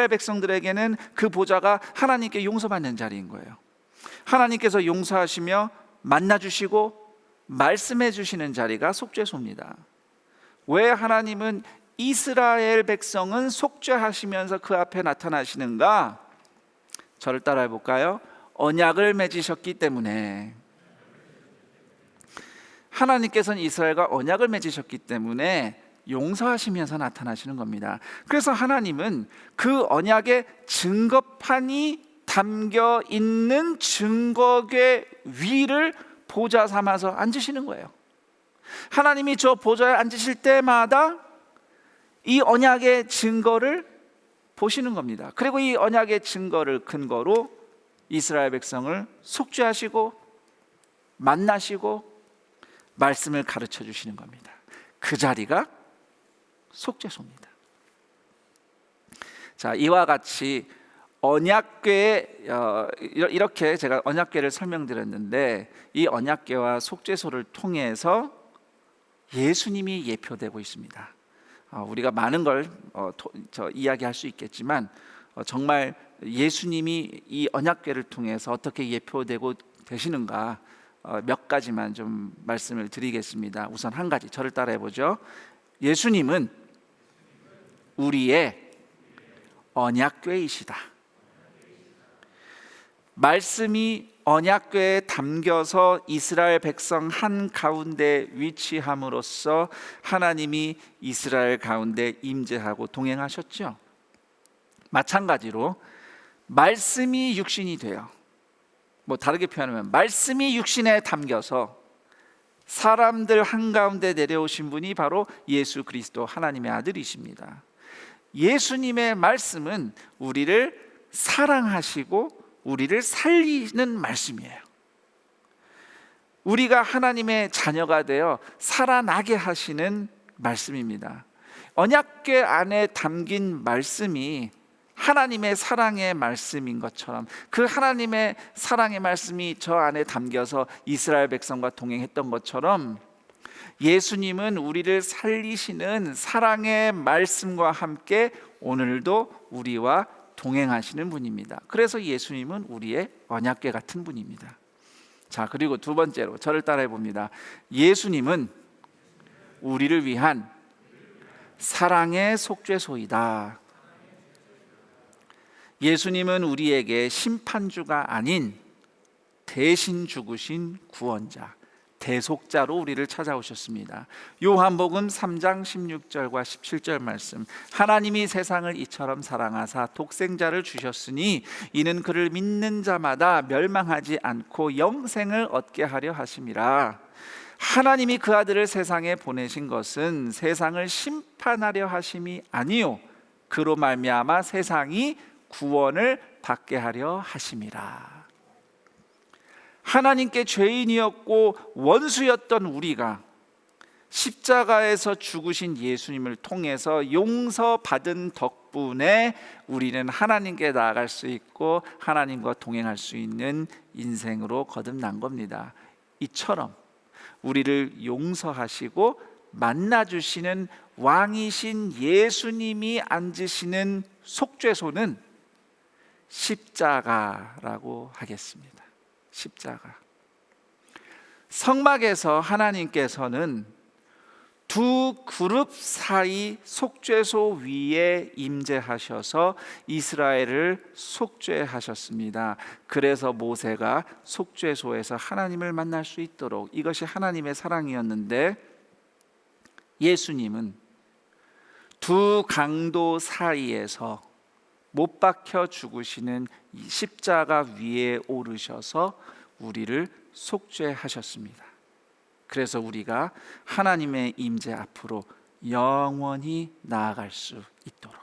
백성들에게는 그 보좌가 하나님께 용서받는 자리인 거예요. 하나님께서 용서하시며 만나주시고 말씀해 주시는 자리가 속죄소입니다. 왜 하나님은 이스라엘 백성은 속죄하시면서 그 앞에 나타나시는가? 저를 따라해 볼까요? 언약을 맺으셨기 때문에. 하나님께서는 이스라엘과 언약을 맺으셨기 때문에 용서하시면서 나타나시는 겁니다. 그래서 하나님은 그 언약의 증거판이 담겨 있는 증거궤 위를 보좌 삼아서 앉으시는 거예요. 하나님이 저 보좌에 앉으실 때마다 이 언약의 증거를 보시는 겁니다. 그리고 이 언약의 증거를 근거로 이스라엘 백성을 속죄하시고 만나시고 말씀을 가르쳐 주시는 겁니다. 그 자리가 속죄소입니다. 자, 이와 같이 언약궤, 이렇게 제가 언약궤를 설명드렸는데, 이 언약궤와 속죄소를 통해서 예수님이 예표되고 있습니다. 우리가 많은 걸 이야기할 수 있겠지만 정말 예수님이 이 언약궤를 통해서 어떻게 예표되고 되시는가 몇 가지만 좀 말씀을 드리겠습니다. 우선 한 가지, 저를 따라해 보죠. 예수님은 우리의 언약궤이시다. 말씀이 언약궤에 담겨서 이스라엘 백성 한 가운데 위치함으로써 하나님이 이스라엘 가운데 임재하고 동행하셨죠. 마찬가지로 말씀이 육신이 돼요. 다르게 표현하면 말씀이 육신에 담겨서 사람들 한가운데 내려오신 분이 바로 예수 그리스도 하나님의 아들이십니다. 예수님의 말씀은 우리를 사랑하시고 우리를 살리는 말씀이에요. 우리가 하나님의 자녀가 되어 살아나게 하시는 말씀입니다. 언약궤 안에 담긴 말씀이 하나님의 사랑의 말씀인 것처럼, 그 하나님의 사랑의 말씀이 저 안에 담겨서 이스라엘 백성과 동행했던 것처럼, 예수님은 우리를 살리시는 사랑의 말씀과 함께 오늘도 우리와 동행하시는 분입니다. 그래서 예수님은 우리의 언약궤 같은 분입니다. 자, 그리고 두 번째로 저를 따라해 봅니다. 예수님은 우리를 위한 사랑의 속죄소이다. 예수님은 우리에게 심판주가 아닌 대신 죽으신 구원자, 대속자로 우리를 찾아오셨습니다. 요한복음 3장 16절과 17절 말씀, 하나님이 세상을 이처럼 사랑하사 독생자를 주셨으니 이는 그를 믿는 자마다 멸망하지 않고 영생을 얻게 하려 하심이라. 하나님이 그 아들을 세상에 보내신 것은 세상을 심판하려 하심이 아니요 그로 말미암아 세상이 구원을 받게 하려 하심이라. 하나님께 죄인이었고 원수였던 우리가 십자가에서 죽으신 예수님을 통해서 용서받은 덕분에 우리는 하나님께 나아갈 수 있고 하나님과 동행할 수 있는 인생으로 거듭난 겁니다. 이처럼 우리를 용서하시고 만나주시는 왕이신 예수님이 앉으시는 속죄소는 십자가라고 하겠습니다. 십자가. 성막에서 하나님께서는 두 그룹 사이 속죄소 위에 임재하셔서 이스라엘을 속죄하셨습니다. 그래서 모세가 속죄소에서 하나님을 만날 수 있도록, 이것이 하나님의 사랑이었는데, 예수님은 두 강도 사이에서 못 박혀 죽으시는 이 십자가 위에 오르셔서 우리를 속죄하셨습니다. 그래서 우리가 하나님의 임재 앞으로 영원히 나아갈 수 있도록,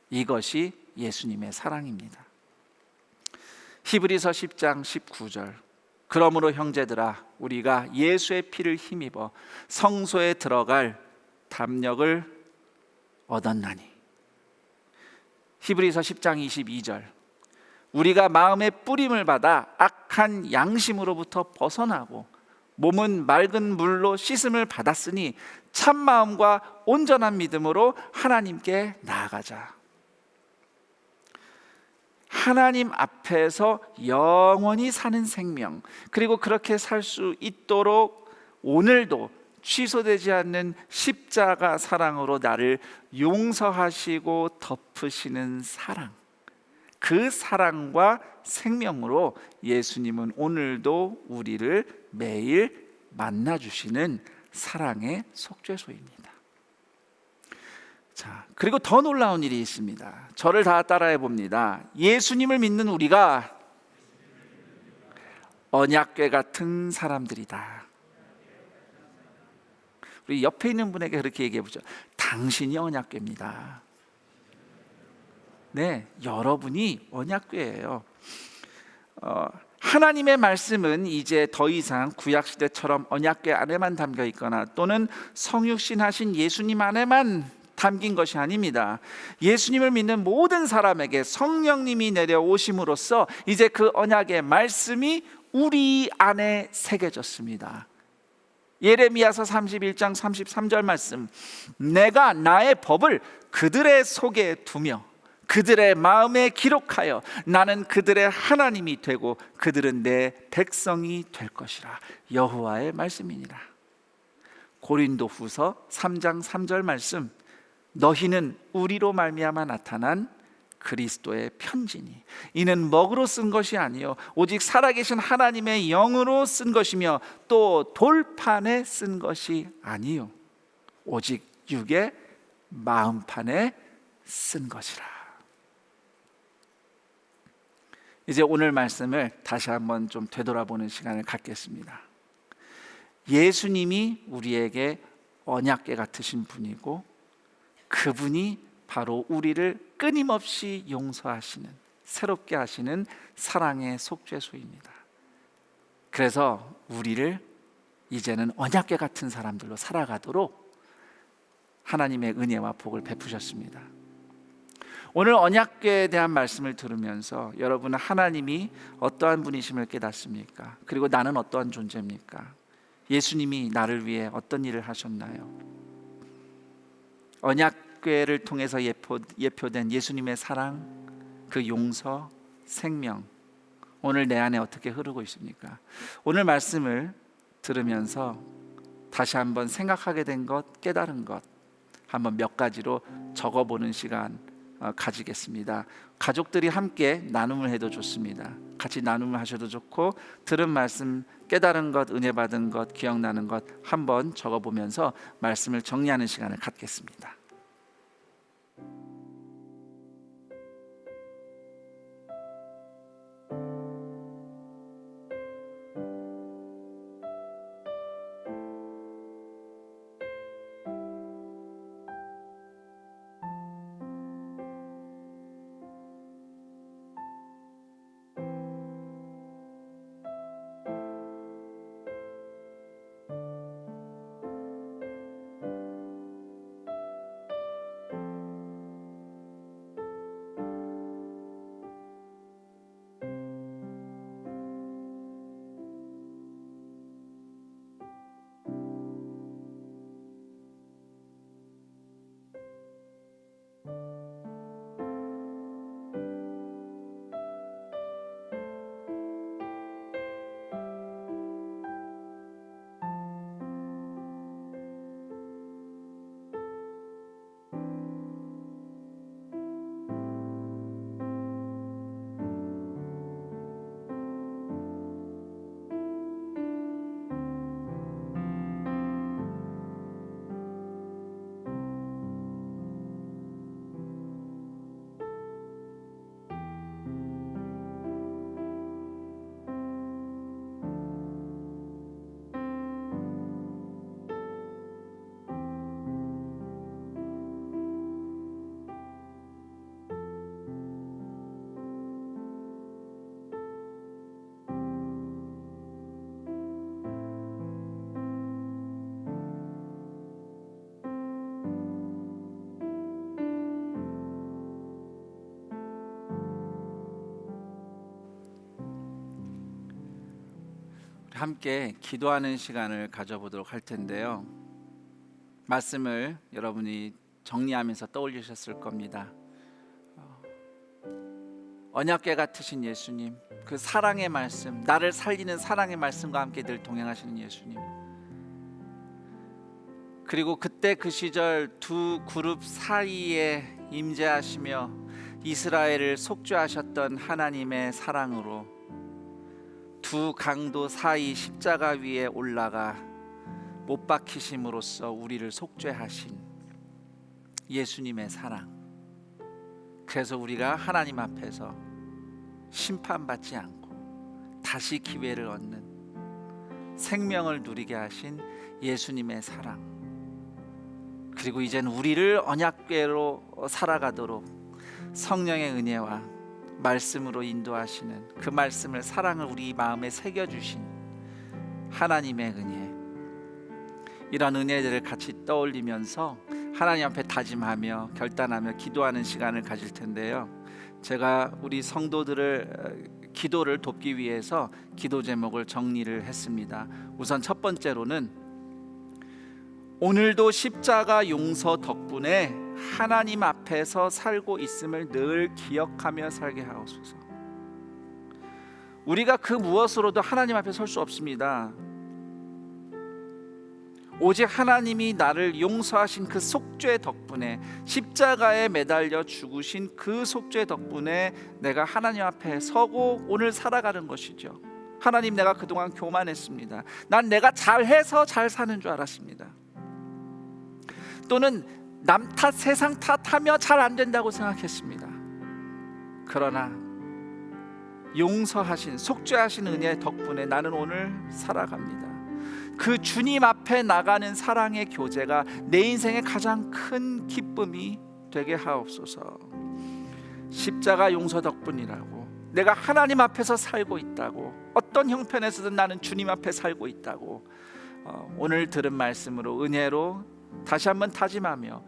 이것이 예수님의 사랑입니다. 히브리서 10장 19절, 그러므로 형제들아 우리가 예수의 피를 힘입어 성소에 들어갈 담력을 얻었나니. 히브리서 10장 22절, 우리가 마음의 뿌림을 받아 악한 양심으로부터 벗어나고 몸은 맑은 물로 씻음을 받았으니 참 마음과 온전한 믿음으로 하나님께 나아가자. 하나님 앞에서 영원히 사는 생명, 그리고 그렇게 살 수 있도록 오늘도 취소되지 않는 십자가 사랑으로 나를 용서하시고 덮으시는 사랑, 그 사랑과 생명으로 예수님은 오늘도 우리를 매일 만나주시는 사랑의 속죄소입니다. 자, 그리고 더 놀라운 일이 있습니다. 저를 다 따라해 봅니다. 예수님을 믿는 우리가 언약궤 같은 사람들이다. 우리 옆에 있는 분에게 그렇게 얘기해 보죠. 당신이 언약궤입니다. 네, 여러분이 언약궤예요. 하나님의 말씀은 이제 더 이상 구약시대처럼 언약궤 안에만 담겨 있거나 또는 성육신하신 예수님 안에만 담긴 것이 아닙니다. 예수님을 믿는 모든 사람에게 성령님이 내려오심으로써 이제 그 언약의 말씀이 우리 안에 새겨졌습니다. 예레미야서 31장 33절 말씀, 내가 나의 법을 그들의 속에 두며 그들의 마음에 기록하여 나는 그들의 하나님이 되고 그들은 내 백성이 될 것이라. 여호와의 말씀이니라. 고린도후서 3장 3절 말씀, 너희는 우리로 말미암아 나타난 그리스도의 편지니 이는 먹으로 쓴 것이 아니요 오직 살아계신 하나님의 영으로 쓴 것이며 또 돌판에 쓴 것이 아니요 오직 육의 마음판에 쓴 것이라. 이제 오늘 말씀을 다시 한번 좀 되돌아보는 시간을 갖겠습니다. 예수님이 우리에게 언약궤 같으신 분이고 그분이 바로 우리를 끊임없이 용서하시는, 새롭게 하시는 사랑의 속죄소입니다. 그래서 우리를 이제는 언약궤 같은 사람들로 살아가도록 하나님의 은혜와 복을 베푸셨습니다. 오늘 언약궤에 대한 말씀을 들으면서 여러분은 하나님이 어떠한 분이심을 깨닫습니까? 그리고 나는 어떠한 존재입니까? 예수님이 나를 위해 어떤 일을 하셨나요? 언약궤를 통해서 예표된 예수님의 사랑, 그 용서, 생명, 오늘 내 안에 어떻게 흐르고 있습니까? 오늘 말씀을 들으면서 다시 한번 생각하게 된 것, 깨달은 것 한번 몇 가지로 적어보는 시간 가지겠습니다. 가족들이 함께 나눔을 해도 좋습니다. 같이 나눔을 하셔도 좋고 들은 말씀, 깨달은 것, 은혜 받은 것, 기억나는 것 한번 적어보면서 말씀을 정리하는 시간을 갖겠습니다. 함께 기도하는 시간을 가져보도록 할 텐데요. 말씀을 여러분이 정리하면서 떠올리셨을 겁니다. 언약궤 같으신 예수님, 그 사랑의 말씀, 나를 살리는 사랑의 말씀과 함께 늘 동행하시는 예수님, 그리고 그때 그 시절 두 그룹 사이에 임재하시며 이스라엘을 속죄하셨던 하나님의 사랑으로 두 강도 사이 십자가 위에 올라가 못 박히심으로써 우리를 속죄하신 예수님의 사랑. 그래서 우리가 하나님 앞에서 심판받지 않고 다시 기회를 얻는 생명을 누리게 하신 예수님의 사랑. 그리고 이제는 우리를 언약궤로 살아가도록 성령의 은혜와 말씀으로 인도하시는 그 말씀을, 사랑을 우리 마음에 새겨주신 하나님의 은혜, 이런 은혜들을 같이 떠올리면서 하나님 앞에 다짐하며 결단하며 기도하는 시간을 가질 텐데요. 제가 우리 성도들을 기도를 돕기 위해서 기도 제목을 정리를 했습니다. 우선 첫 번째로는 오늘도 십자가 용서 덕분에 하나님 앞에서 살고 있음을 늘 기억하며 살게 하옵소서. 우리가 그 무엇으로도 하나님 앞에 설 수 없습니다. 오직 하나님이 나를 용서하신 그 속죄 덕분에, 십자가에 매달려 죽으신 그 속죄 덕분에 내가 하나님 앞에 서고 오늘 살아가는 것이죠. 하나님, 내가 그동안 교만했습니다. 난 내가 잘해서 잘 사는 줄 알았습니다. 또는 남 탓, 세상 탓하며 잘 안 된다고 생각했습니다. 그러나 용서하신, 속죄하신 은혜 덕분에 나는 오늘 살아갑니다. 그 주님 앞에 나가는 사랑의 교제가 내 인생의 가장 큰 기쁨이 되게 하옵소서. 십자가 용서 덕분이라고 내가 하나님 앞에서 살고 있다고, 어떤 형편에서든 나는 주님 앞에 살고 있다고, 오늘 들은 말씀으로 은혜로 다시 한번 다짐하며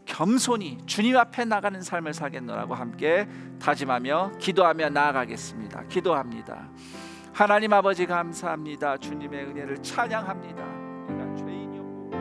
겸손히 주님 앞에 나가는 삶을 살겠노라고 함께 다짐하며 기도하며 나아가겠습니다. 기도합니다. 하나님 아버지, 감사합니다. 주님의 은혜를 찬양합니다. 우리가 죄인이었고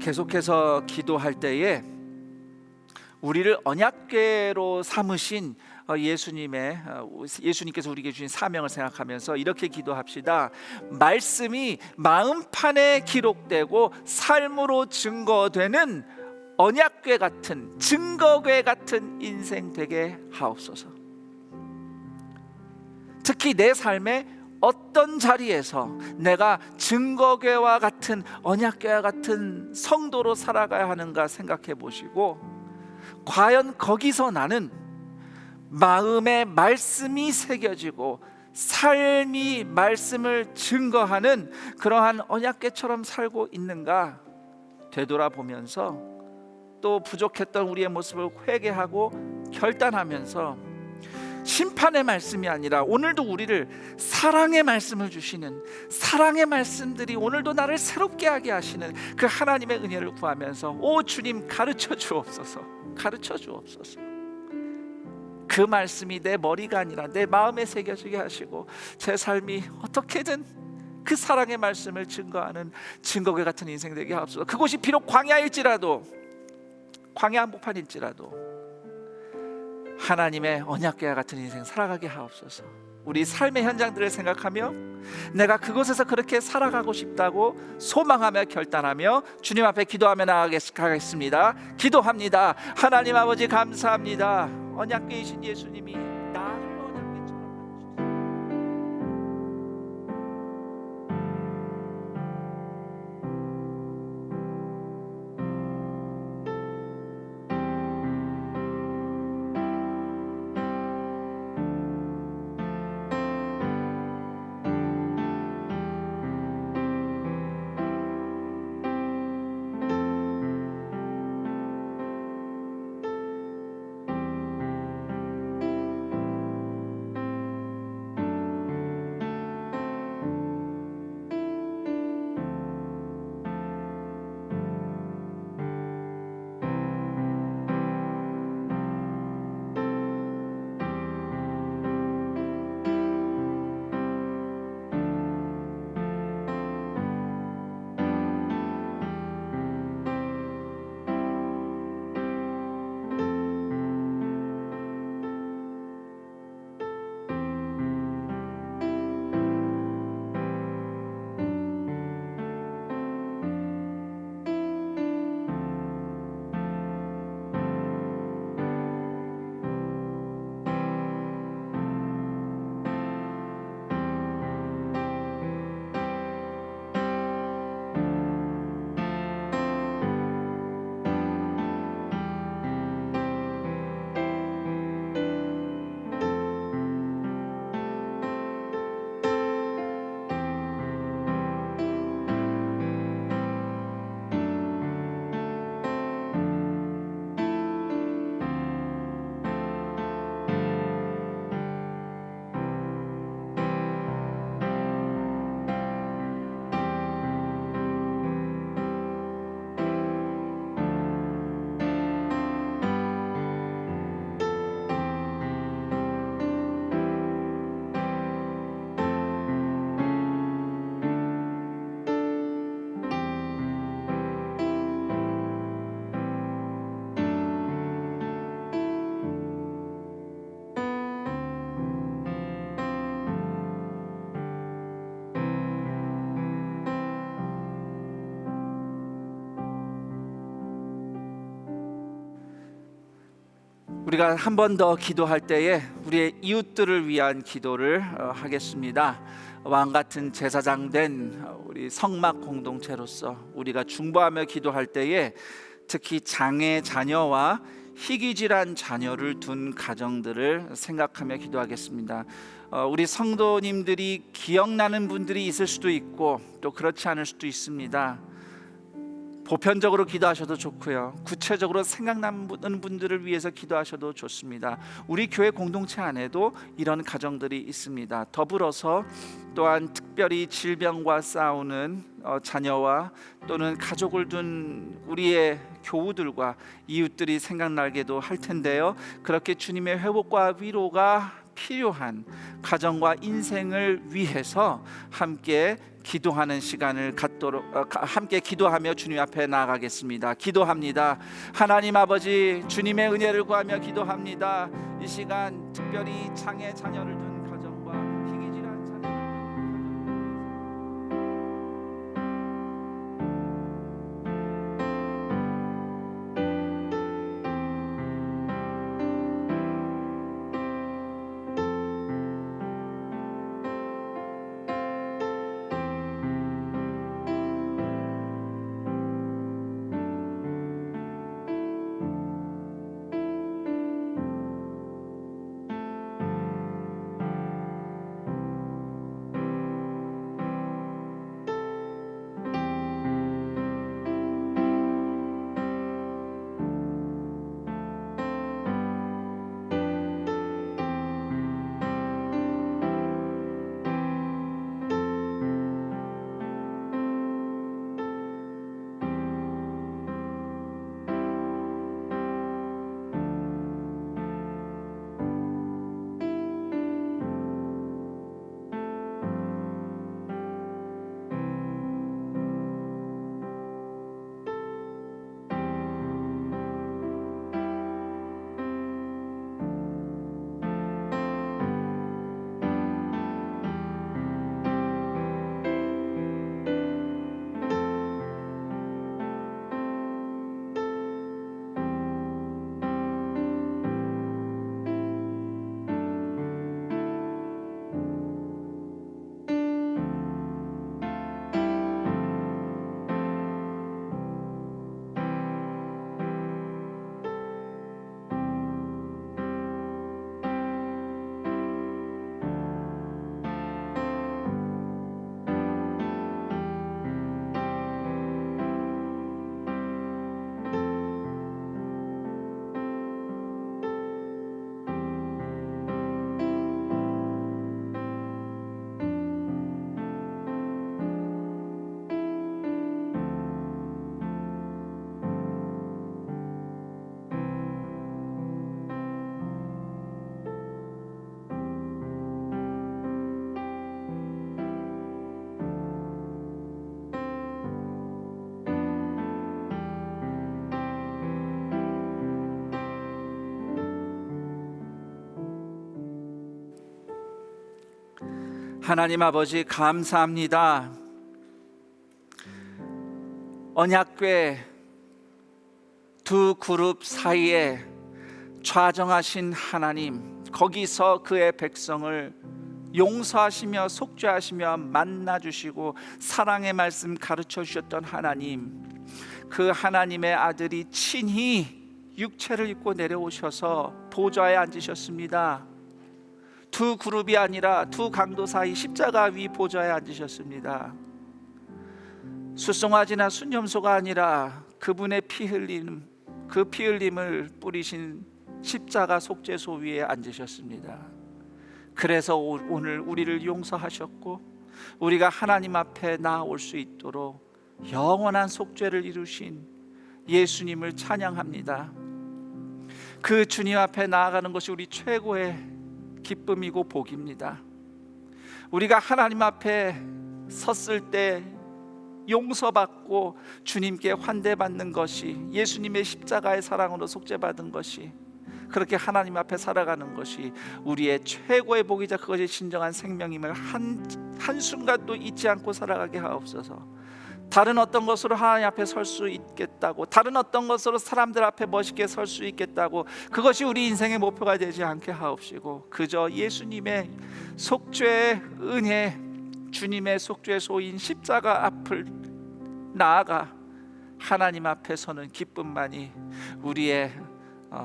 계속해서 기도할 때에 우리를 언약궤로 삼으신 예수님께서 우리에게 주신 사명을 생각하면서 이렇게 기도합시다. 말씀이 마음판에 기록되고 삶으로 증거되는 언약궤 같은, 증거궤 같은 인생 되게 하옵소서. 특히 내 삶의 어떤 자리에서 내가 증거궤와 같은, 언약궤와 같은 성도로 살아가야 하는가 생각해 보시고, 과연 거기서 나는 마음에 말씀이 새겨지고 삶이 말씀을 증거하는 그러한 언약궤처럼 살고 있는가 되돌아보면서, 또 부족했던 우리의 모습을 회개하고 결단하면서 심판의 말씀이 아니라 오늘도 우리를 사랑의 말씀을 주시는, 사랑의 말씀들이 오늘도 나를 새롭게 하게 하시는 그 하나님의 은혜를 구하면서, 오 주님 가르쳐 주옵소서, 가르쳐 주옵소서. 그 말씀이 내 머리가 아니라 내 마음에 새겨지게 하시고, 제 삶이 어떻게든 그 사랑의 말씀을 증거하는 증거궤 같은 인생 되게 하옵소서. 그곳이 비록 광야일지라도, 광야 한복판일지라도 하나님의 언약궤와 같은 인생 살아가게 하옵소서. 우리 삶의 현장들을 생각하며 내가 그곳에서 그렇게 살아가고 싶다고 소망하며 결단하며 주님 앞에 기도하며 나아가겠습니다. 기도합니다. 하나님 아버지 감사합니다. 언약궤이신 예수님이 나를 언약궤처럼 만드셨습니다. 우리가 한 번 더 기도할 때에 우리의 이웃들을 위한 기도를 하겠습니다. 왕같은 제사장 된 우리 성막 공동체로서 우리가 중보하며 기도할 때에 특히 장애 자녀와 희귀질환 자녀를 둔 가정들을 생각하며 기도하겠습니다. 우리 성도님들이 기억나는 분들이 있을 수도 있고 또 그렇지 않을 수도 있습니다. 보편적으로 기도하셔도 좋고요, 구체적으로 생각나는 분들을 위해서 기도하셔도 좋습니다. 우리 교회 공동체 안에도 이런 가정들이 있습니다. 더불어서 또한 특별히 질병과 싸우는 자녀와 또는 가족을 둔 우리의 교우들과 이웃들이 생각나게도 할 텐데요, 그렇게 주님의 회복과 위로가 필요한 가정과 인생을 위해서 함께 기도하는 시간을 갖도록 함께 기도하며 주님 앞에 나아가겠습니다. 기도합니다. 하나님 아버지, 주님의 은혜를 구하며 기도합니다. 이 시간 특별히 장애 자녀를 둔 가정과 희귀질환 자녀를 둔 가정, 하나님 아버지 감사합니다. 언약궤 두 그룹 사이에 좌정하신 하나님, 거기서 그의 백성을 용서하시며 속죄하시며 만나주시고 사랑의 말씀 가르쳐 주셨던 하나님, 그 하나님의 아들이 친히 육체를 입고 내려오셔서 보좌에 앉으셨습니다. 두 그룹이 아니라 두 강도 사이 십자가 위 보좌에 앉으셨습니다. 수송아지나 순염소가 아니라 그분의 피 흘림, 그 피 흘림을 뿌리신 십자가 속죄소 위에 앉으셨습니다. 그래서 오늘 우리를 용서하셨고 우리가 하나님 앞에 나아올 수 있도록 영원한 속죄를 이루신 예수님을 찬양합니다. 그 주님 앞에 나아가는 것이 우리 최고의 기쁨이고 복입니다. 우리가 하나님 앞에 섰을 때 용서받고 주님께 환대받는 것이, 예수님의 십자가의 사랑으로 속죄받은 것이, 그렇게 하나님 앞에 살아가는 것이 우리의 최고의 복이자 그것이 진정한 생명임을 한순간도 잊지 않고 살아가게 하옵소서. 다른 어떤 것으로 하나님 앞에 설 수 있겠다고, 다른 어떤 것으로 사람들 앞에 멋있게 설 수 있겠다고, 그것이 우리 인생의 목표가 되지 않게 하옵시고 그저 예수님의 속죄의 은혜, 주님의 속죄소인 십자가 앞을 나아가 하나님 앞에 서는 기쁨만이 우리의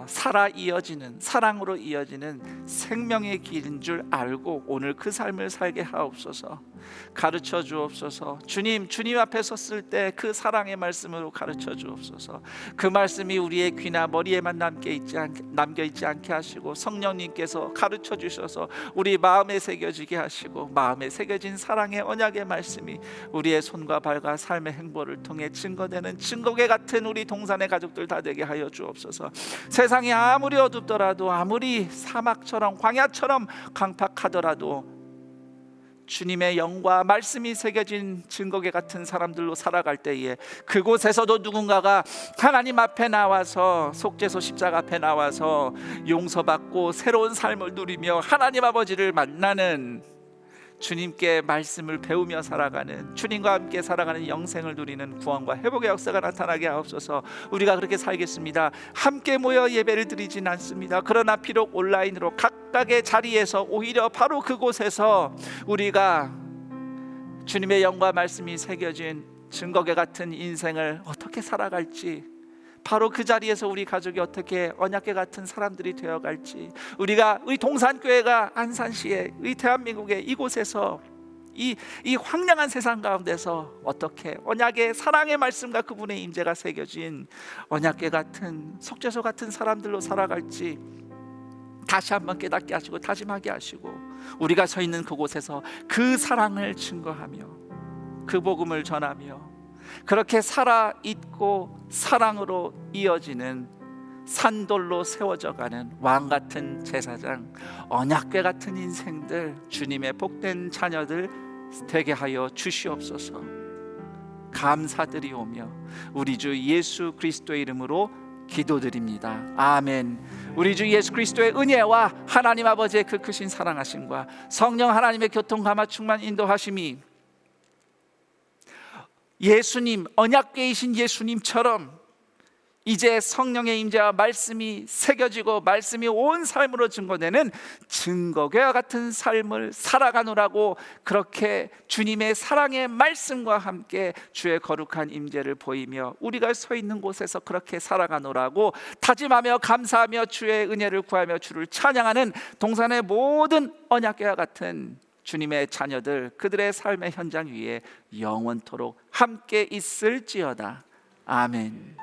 살아 이어지는, 사랑으로 이어지는 생명의 길인 줄 알고 오늘 그 삶을 살게 하옵소서. 가르쳐 주옵소서. 주님 앞에 섰을 때 그 사랑의 말씀으로 가르쳐 주옵소서. 그 말씀이 우리의 귀나 머리에만 남겨 있지 않게 하시고 성령님께서 가르쳐 주셔서 우리 마음에 새겨지게 하시고, 마음에 새겨진 사랑의 언약의 말씀이 우리의 손과 발과 삶의 행보를 통해 증거되는 증거계 같은 우리 동산의 가족들 다 되게 하여 주옵소서. 세상이 아무리 어둡더라도, 아무리 사막처럼 광야처럼 강팍하더라도 주님의 영과 말씀이 새겨진 증거계 같은 사람들로 살아갈 때에 그곳에서도 누군가가 하나님 앞에 나와서 속죄소 십자가 앞에 나와서 용서받고 새로운 삶을 누리며 하나님 아버지를 만나는, 주님께 말씀을 배우며 살아가는, 주님과 함께 살아가는 영생을 누리는 구원과 회복의 역사가 나타나게 하옵소서. 우리가 그렇게 살겠습니다. 함께 모여 예배를 드리진 않습니다. 그러나 비록 온라인으로 각각의 자리에서 오히려 바로 그곳에서 우리가 주님의 영과 말씀이 새겨진 증거계 같은 인생을 어떻게 살아갈지, 바로 그 자리에서 우리 가족이 어떻게 언약궤 같은 사람들이 되어갈지, 우리가 우리 동산교회가 안산시에 이 대한민국의 이곳에서 이 황량한 세상 가운데서 어떻게 언약의 사랑의 말씀과 그분의 임재가 새겨진 언약궤 같은 속죄소 같은 사람들로 살아갈지 다시 한번 깨닫게 하시고 다짐하게 하시고, 우리가 서 있는 그곳에서 그 사랑을 증거하며 그 복음을 전하며 그렇게 살아있고 사랑으로 이어지는 산돌로 세워져가는 왕같은 제사장, 언약궤 같은 인생들, 주님의 복된 자녀들 되게 하여 주시옵소서. 감사드리오며 우리 주 예수 그리스도의 이름으로 기도드립니다. 아멘. 우리 주 예수 그리스도의 은혜와 하나님 아버지의 그 크신 사랑하심과 성령 하나님의 교통 감화 충만 인도하심이 예수님, 언약궤이신 예수님처럼 이제 성령의 임재와 말씀이 새겨지고 말씀이 온 삶으로 증거되는 증거궤와 같은 삶을 살아가노라고, 그렇게 주님의 사랑의 말씀과 함께 주의 거룩한 임재를 보이며 우리가 서 있는 곳에서 그렇게 살아가노라고 다짐하며 감사하며 주의 은혜를 구하며 주를 찬양하는 동산의 모든 언약궤와 같은 주님의 자녀들, 그들의 삶의 현장 위에 영원토록 함께 있을지어다. 아멘.